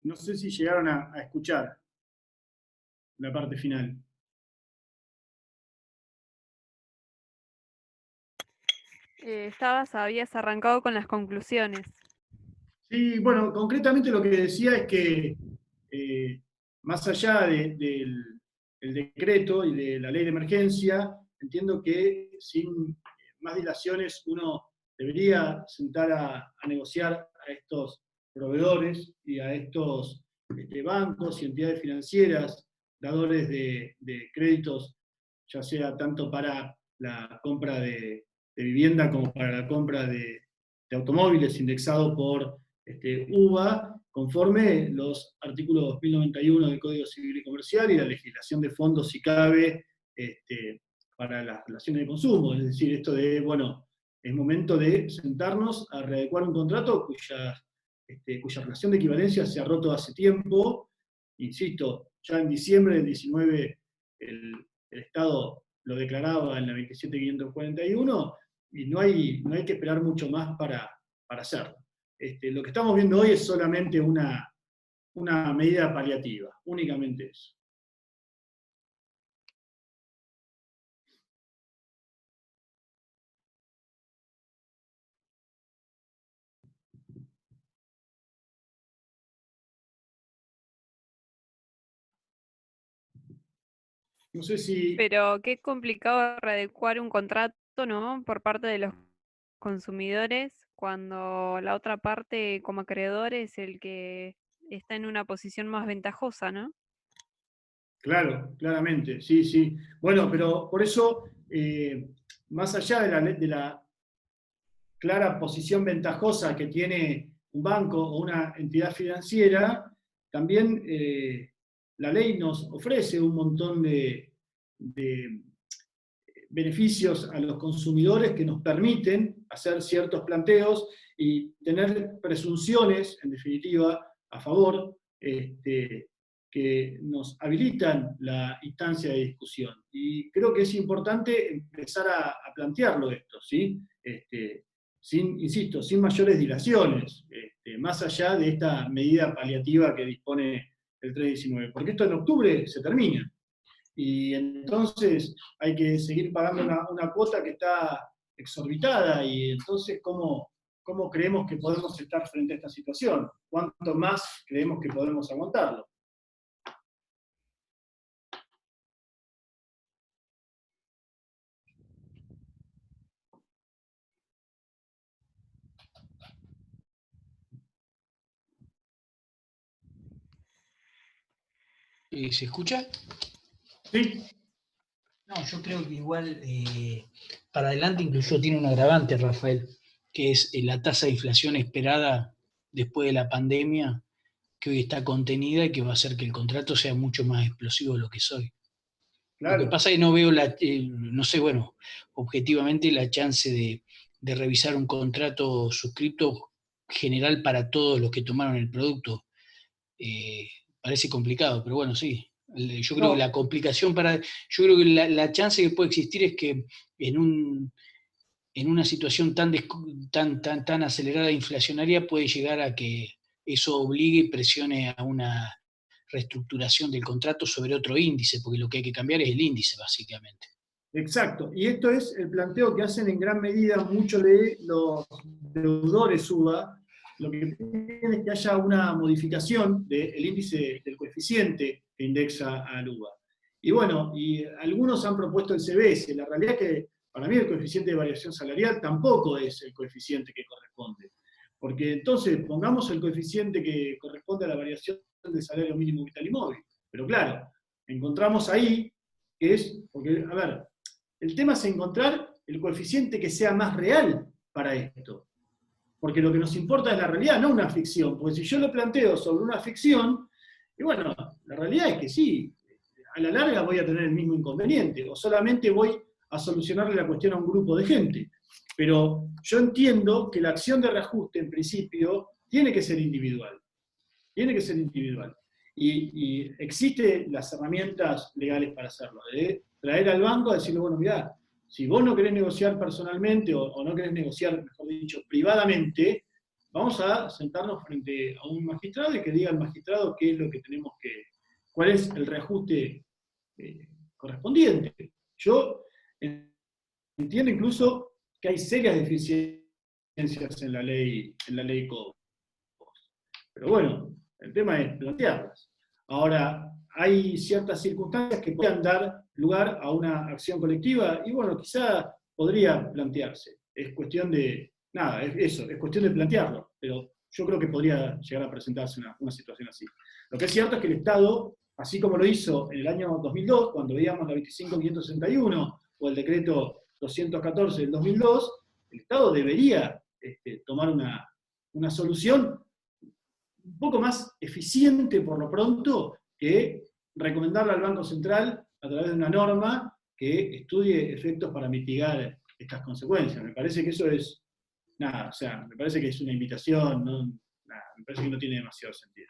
no sé si llegaron a escuchar la parte final. Habías arrancado con las conclusiones. Sí, bueno, concretamente lo que decía es que más allá del el decreto y de la ley de emergencia, entiendo que sin más dilaciones uno debería sentar a negociar a estos proveedores y a estos bancos y entidades financieras, dadores de créditos, ya sea tanto para la compra de vivienda como para la compra de automóviles indexado por UVA, conforme los artículos 2091 del Código Civil y Comercial y la legislación de fondos, si cabe, para las relaciones de consumo. Es decir, esto de, bueno, es momento de sentarnos a readecuar un contrato cuya relación de equivalencia se ha roto hace tiempo. Insisto, ya en diciembre del 19 el Estado lo declaraba en la 27541, y no hay que esperar mucho más para hacerlo. Lo que estamos viendo hoy es solamente una medida paliativa, únicamente eso. No sé si... Pero qué complicado readecuar un contrato, ¿no? Por parte de los consumidores, cuando la otra parte, como acreedor, es el que está en una posición más ventajosa, ¿no? Claro, claramente, sí, sí. Bueno, pero por eso, más allá de la clara posición ventajosa que tiene un banco o una entidad financiera, también la ley nos ofrece un montón de beneficios a los consumidores que nos permiten hacer ciertos planteos y tener presunciones, en definitiva, a favor, que nos habilitan la instancia de discusión. Y creo que es importante empezar a plantearlo esto, ¿sí? Insisto, sin mayores dilaciones, más allá de esta medida paliativa que dispone el 319, porque esto en octubre se termina. Y entonces hay que seguir pagando una cuota que está exorbitada, y entonces ¿cómo creemos que podemos estar frente a esta situación? ¿Cuánto más creemos que podemos aguantarlo? ¿Se escucha? Sí. No, yo creo que igual para adelante incluso tiene un agravante, Rafael, que es la tasa de inflación esperada después de la pandemia, que hoy está contenida y que va a hacer que el contrato sea mucho más explosivo de lo que soy. Lo que Claro. pasa es que no veo, no sé, bueno, objetivamente la chance de revisar un contrato suscripto general para todos los que tomaron el producto. Parece complicado, pero bueno, sí. Yo creo que No, la complicación yo creo que la chance que puede existir es que en una situación tan acelerada inflacionaria puede llegar a que eso obligue y presione a una reestructuración del contrato sobre otro índice, porque lo que hay que cambiar es el índice, básicamente. exacto. Y esto es el planteo que hacen en gran medida muchos de los deudores UBA. Lo que piden es que haya una modificación del índice del coeficiente que indexa al UBA. Y bueno, y algunos han propuesto el CBS. La realidad es que para mí el coeficiente de variación salarial tampoco es el coeficiente que corresponde. Porque entonces pongamos el coeficiente que corresponde a la variación del salario mínimo vital y móvil. Pero claro, encontramos ahí que es, porque, a ver, el tema es encontrar el coeficiente que sea más real para esto. Porque lo que nos importa es la realidad, no una ficción. Porque si yo lo planteo sobre una ficción, y bueno, la realidad es que sí, a la larga voy a tener el mismo inconveniente, o solamente voy a solucionarle la cuestión a un grupo de gente. Pero yo entiendo que la acción de reajuste, en principio, tiene que ser individual. Tiene que ser individual. Y existen las herramientas legales para hacerlo. De traer al banco a decirle, bueno, mirá, si vos no querés negociar personalmente o no querés negociar, mejor dicho, privadamente, vamos a sentarnos frente a un magistrado y que diga al magistrado qué es lo que tenemos cuál es el reajuste correspondiente. Yo entiendo incluso que hay serias deficiencias en la ley CODO. Pero bueno, el tema es plantearlas. Ahora, hay ciertas circunstancias que puedan dar lugar a una acción colectiva, y bueno, quizá podría plantearse. Es cuestión de, nada, es cuestión de plantearlo, pero yo creo que podría llegar a presentarse una situación así. Lo que es cierto es que el Estado, así como lo hizo en el año 2002, cuando veíamos la 25.561 o el decreto 214 del 2002, el Estado debería tomar una solución un poco más eficiente por lo pronto que recomendarle al Banco Central a través de una norma que estudie efectos para mitigar estas consecuencias. Me parece que eso es, nada, o sea, me parece que es una invitación, ¿no? Nada, me parece que no tiene demasiado sentido.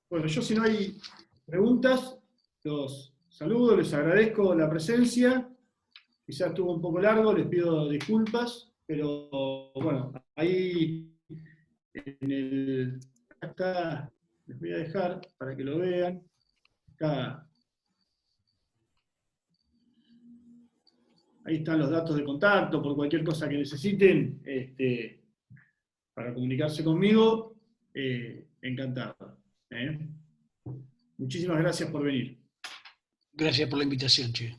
Bueno, yo si no hay preguntas, los saludo, les agradezco la presencia. Quizás estuvo un poco largo, les pido disculpas, pero bueno, ahí en el... Acá les voy a dejar para que lo vean. Acá, ahí están los datos de contacto, por cualquier cosa que necesiten, para comunicarse conmigo, encantado. Muchísimas gracias por venir. Gracias por la invitación, che.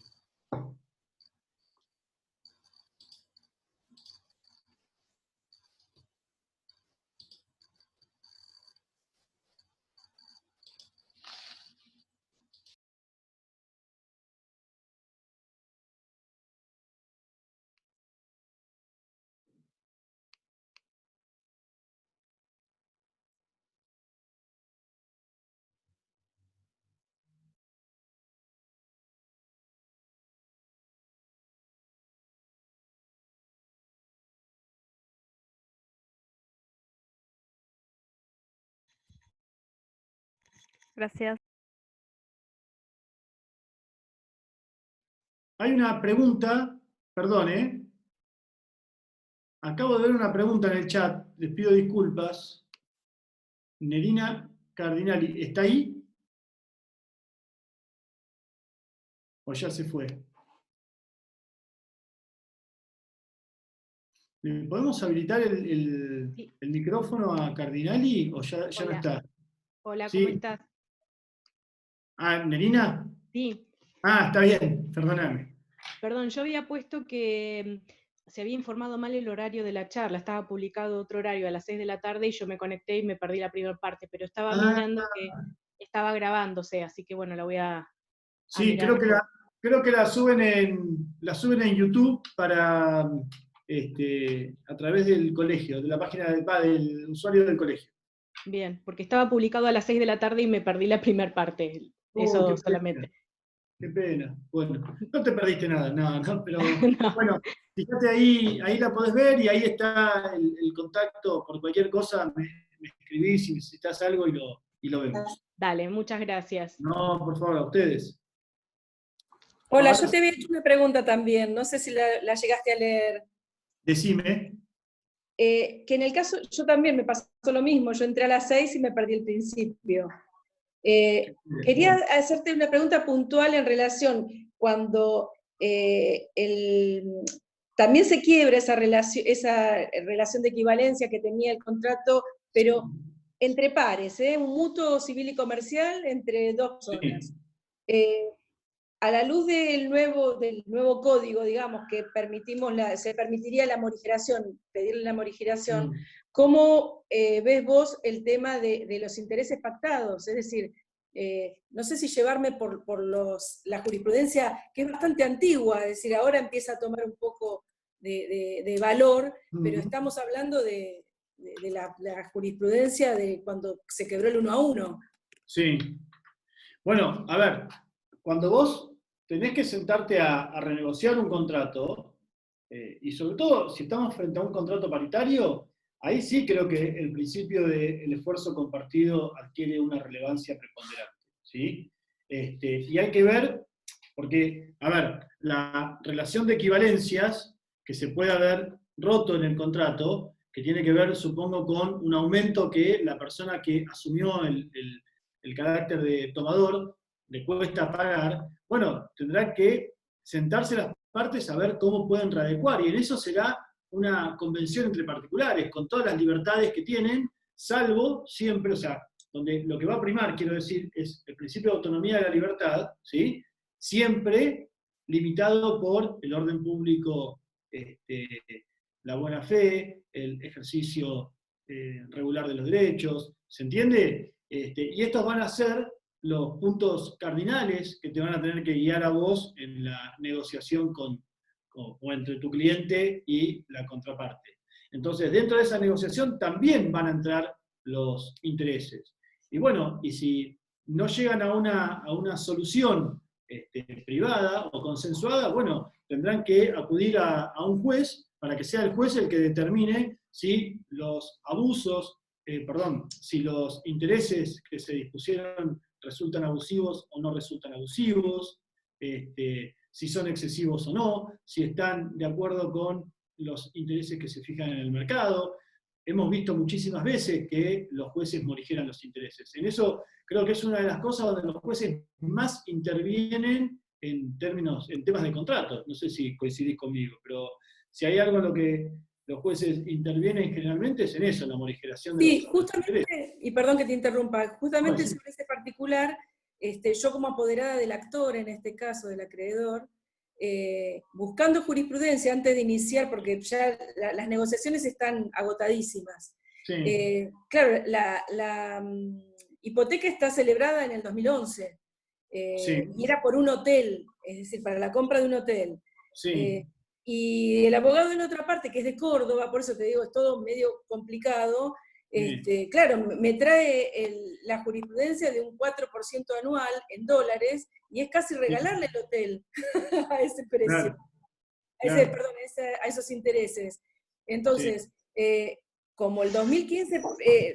Gracias. Hay una pregunta, perdón, acabo de ver una pregunta en el chat, les pido disculpas. Nerina Cardinali, ¿está ahí? ¿O ya se fue? ¿Le podemos habilitar el micrófono a Cardinali o ya no está? Hola, ¿Sí? ¿cómo estás? Ah, ¿Nerina? Sí, Ah, está bien, perdóname. perdón, yo había puesto que se había informado mal el horario de la charla, estaba publicado otro horario a las 6 de la tarde y yo me conecté y me perdí la primera parte, pero estaba mirando que estaba grabándose, así que bueno, la voy a Sí, mirar. creo que la suben en YouTube para, a través del colegio, de la página del usuario del colegio. Bien, porque estaba publicado a las 6 de la tarde y me perdí la primera parte, eso Qué solamente. Qué pena. Bueno, no te perdiste nada, no, pero No. bueno, fíjate ahí la podés ver y ahí está el contacto. Por cualquier cosa me escribís si necesitas algo y lo vemos. Dale, muchas gracias. No, por favor, a ustedes. Hola, Ahora, yo te había hecho una pregunta también, no sé si la llegaste a leer. decime. Que en el caso, yo también me pasó lo mismo, yo entré a las 6 y me perdí el principio. Quería hacerte una pregunta puntual en relación cuando también se quiebra esa relación de equivalencia que tenía el contrato, pero entre pares, un mutuo civil y comercial entre dos personas. A la luz del nuevo código, digamos, que se permitiría la morigeración, pedirle la morigeración, ¿cómo ves vos el tema de los intereses pactados? Es decir, no sé si llevarme por la jurisprudencia, que es bastante antigua, es decir, ahora empieza a tomar un poco de valor, pero estamos hablando de la jurisprudencia de cuando se quebró el 1 a 1. Sí. Bueno, a ver, cuando vos tenés que sentarte a renegociar un contrato, y sobre todo si estamos frente a un contrato paritario, ahí sí creo que el principio del esfuerzo compartido adquiere una relevancia preponderante, ¿sí? Y hay que ver, porque, a ver, la relación de equivalencias que se puede haber roto en el contrato, que tiene que ver, supongo, con un aumento que la persona que asumió el carácter de tomador, le cuesta pagar, bueno, tendrán que sentarse las partes a ver cómo pueden readecuar, y en eso será una convención entre particulares, con todas las libertades que tienen, salvo siempre, o sea, donde lo que va a primar, quiero decir, es el principio de autonomía de la libertad, ¿sí? Siempre limitado por el orden público, la buena fe, el ejercicio regular de los derechos, ¿se entiende? Y estos van a ser los puntos cardinales que te van a tener que guiar a vos en la negociación o entre tu cliente y la contraparte. Entonces, dentro de esa negociación también van a entrar los intereses. Y bueno, y si no llegan a una solución privada o consensuada, bueno, tendrán que acudir a un juez para que sea el juez el que determine si los abusos, si los intereses que se dispusieron resultan abusivos o no resultan abusivos, si son excesivos o no, si están de acuerdo con los intereses que se fijan en el mercado. Hemos visto muchísimas veces que los jueces morigeran los intereses. En eso creo que es una de las cosas donde los jueces más intervienen en temas de contratos. No sé si coincidís conmigo, pero si hay algo en lo que los jueces intervienen generalmente es en eso, en la morigeración de Sí, los intereses. y perdón que te interrumpa, justamente Sí. sobre ese particular, yo como apoderada del actor, en este caso del acreedor, buscando jurisprudencia antes de iniciar, porque ya las negociaciones están agotadísimas. Sí. Claro, la hipoteca está celebrada en el 2011, Sí. y era por un hotel, es decir, para la compra de un hotel. Sí. Y el abogado en otra parte, que es de Córdoba, por eso te digo, es todo medio complicado, claro, me trae la jurisprudencia de un 4% anual en dólares, y es casi regalarle el hotel a ese precio, Claro. perdón, a esos intereses. Entonces, como el 2015,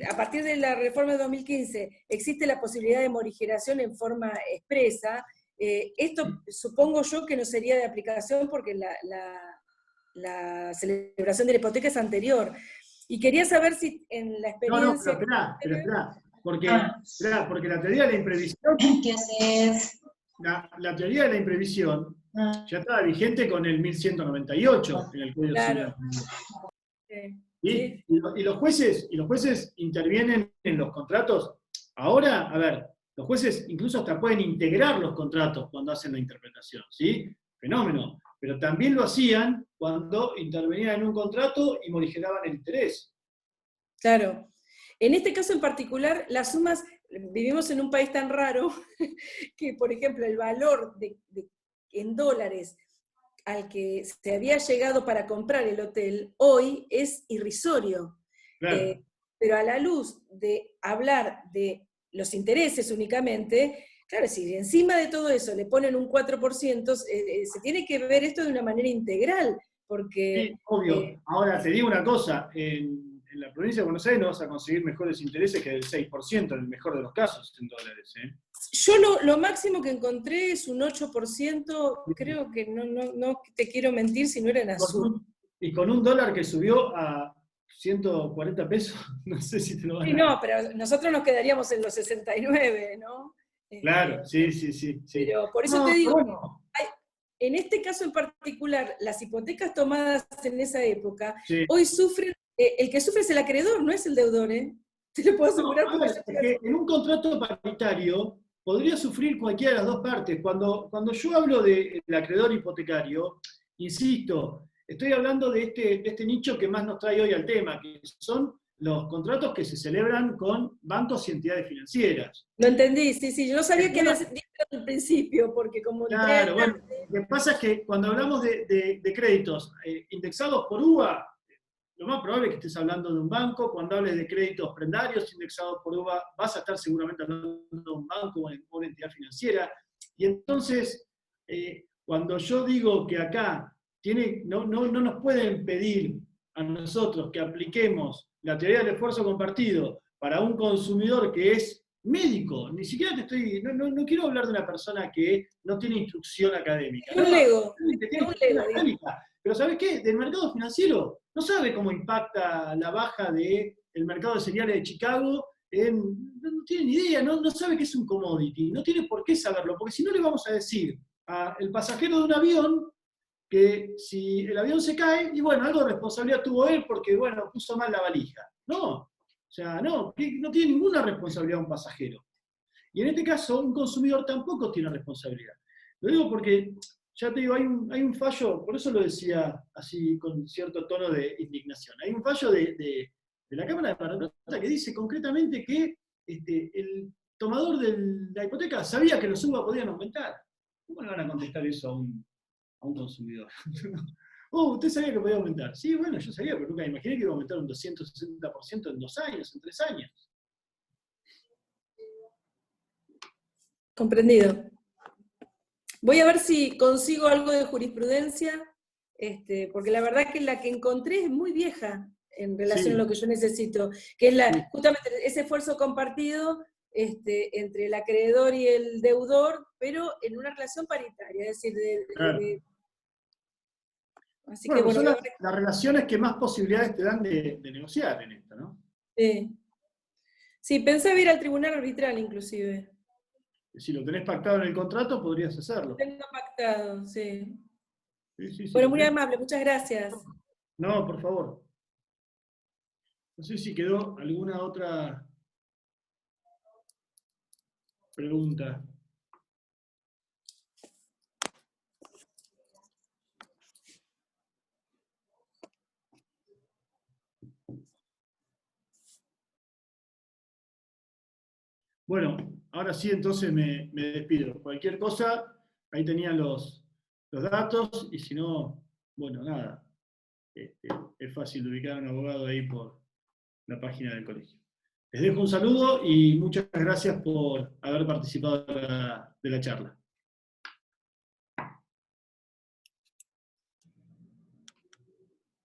a partir de la reforma de 2015, existe la posibilidad de morigeración en forma expresa, esto supongo yo que no sería de aplicación porque la celebración de la hipoteca es anterior. Y quería saber si en la experiencia... No, pero esperá, porque la teoría de la imprevisión... ¿Qué haces? La teoría de la imprevisión ya estaba vigente con el 1198 en el Código Civil. Sí. Y los jueces intervienen en los contratos. Ahora, a ver, los jueces incluso hasta pueden integrar los contratos cuando hacen la interpretación, ¿sí? Fenómeno. Pero también lo hacían cuando intervenían en un contrato y morigeraban el interés. Claro. En este caso en particular, las sumas, vivimos en un país tan raro que, por ejemplo, el valor en dólares al que se había llegado para comprar el hotel, hoy es irrisorio. Claro. Pero a la luz de hablar de los intereses únicamente, claro, si encima de todo eso le ponen un 4%, se tiene que ver esto de una manera integral, porque... Sí, obvio. Ahora, te digo una cosa, en la provincia de Buenos Aires no vas a conseguir mejores intereses que del 6%, en el mejor de los casos, en dólares. Yo lo máximo que encontré es un 8%, creo que no te quiero mentir si no era en azul. Y con un dólar que subió a 140 pesos, no sé si te lo van a... Sí, no, pero nosotros nos quedaríamos en los 69, ¿no? Claro, sí. Pero por eso te digo, en este caso en particular, las hipotecas tomadas en esa época, hoy sufren, el que sufre es el acreedor, no es el deudor, ¿eh? Te lo puedo asegurar. Porque en un contrato paritario podría sufrir cualquiera de las dos partes. Cuando yo hablo del acreedor hipotecario, insisto, estoy hablando de este nicho que más nos trae hoy al tema, que son los contratos que se celebran con bancos y entidades financieras. Lo entendí, sí, yo no sabía que había dicho al principio, porque como... Claro, bueno, lo que pasa es que cuando hablamos de créditos indexados por UVA, lo más probable es que estés hablando de un banco. Cuando hables de créditos prendarios indexados por UVA, vas a estar seguramente hablando de un banco o una entidad financiera. Y entonces, cuando yo digo que acá no nos pueden pedir a nosotros que apliquemos la teoría del esfuerzo compartido para un consumidor que es médico, ni siquiera no quiero hablar de una persona que no tiene instrucción académica. Un lego. Pero ¿sabes qué? Del mercado financiero no sabe cómo impacta la baja del mercado de cereales de Chicago no tiene ni idea, no sabe qué es un commodity, no tiene por qué saberlo, porque si no le vamos a decir al pasajero de un avión que si el avión se cae, y bueno, algo de responsabilidad tuvo él porque, bueno, puso mal la valija. No, o sea, no tiene ninguna responsabilidad un pasajero. Y en este caso, un consumidor tampoco tiene responsabilidad. Lo digo porque, ya te digo, hay un fallo, por eso lo decía así con cierto tono de indignación, hay un fallo de la Cámara de Mar del Plata que dice concretamente que el tomador de la hipoteca sabía que los UVA podían aumentar. ¿Cómo le van a contestar eso a un consumidor? ¿Usted sabía que podía aumentar? Sí, bueno, yo sabía, pero nunca me imaginé que iba a aumentar un 260% en 2 años, en 3 años. Comprendido. Voy a ver si consigo algo de jurisprudencia, porque la verdad que la que encontré es muy vieja en relación a lo que yo necesito, que es justamente ese esfuerzo compartido entre el acreedor y el deudor, pero en una relación paritaria, es decir, así que bueno, son las relaciones que más posibilidades te dan de negociar en esto, ¿no? Sí, pensé ir al tribunal arbitral inclusive. Si lo tenés pactado en el contrato, podrías hacerlo. Lo tengo pactado, sí. Sí, bueno, muy amable, muchas gracias. No, por favor. No sé si quedó alguna otra pregunta. Bueno, ahora sí, entonces me despido. Cualquier cosa, ahí tenían los datos, y si no, bueno, nada. Es fácil ubicar a un abogado ahí por la página del colegio. Les dejo un saludo y muchas gracias por haber participado de la charla.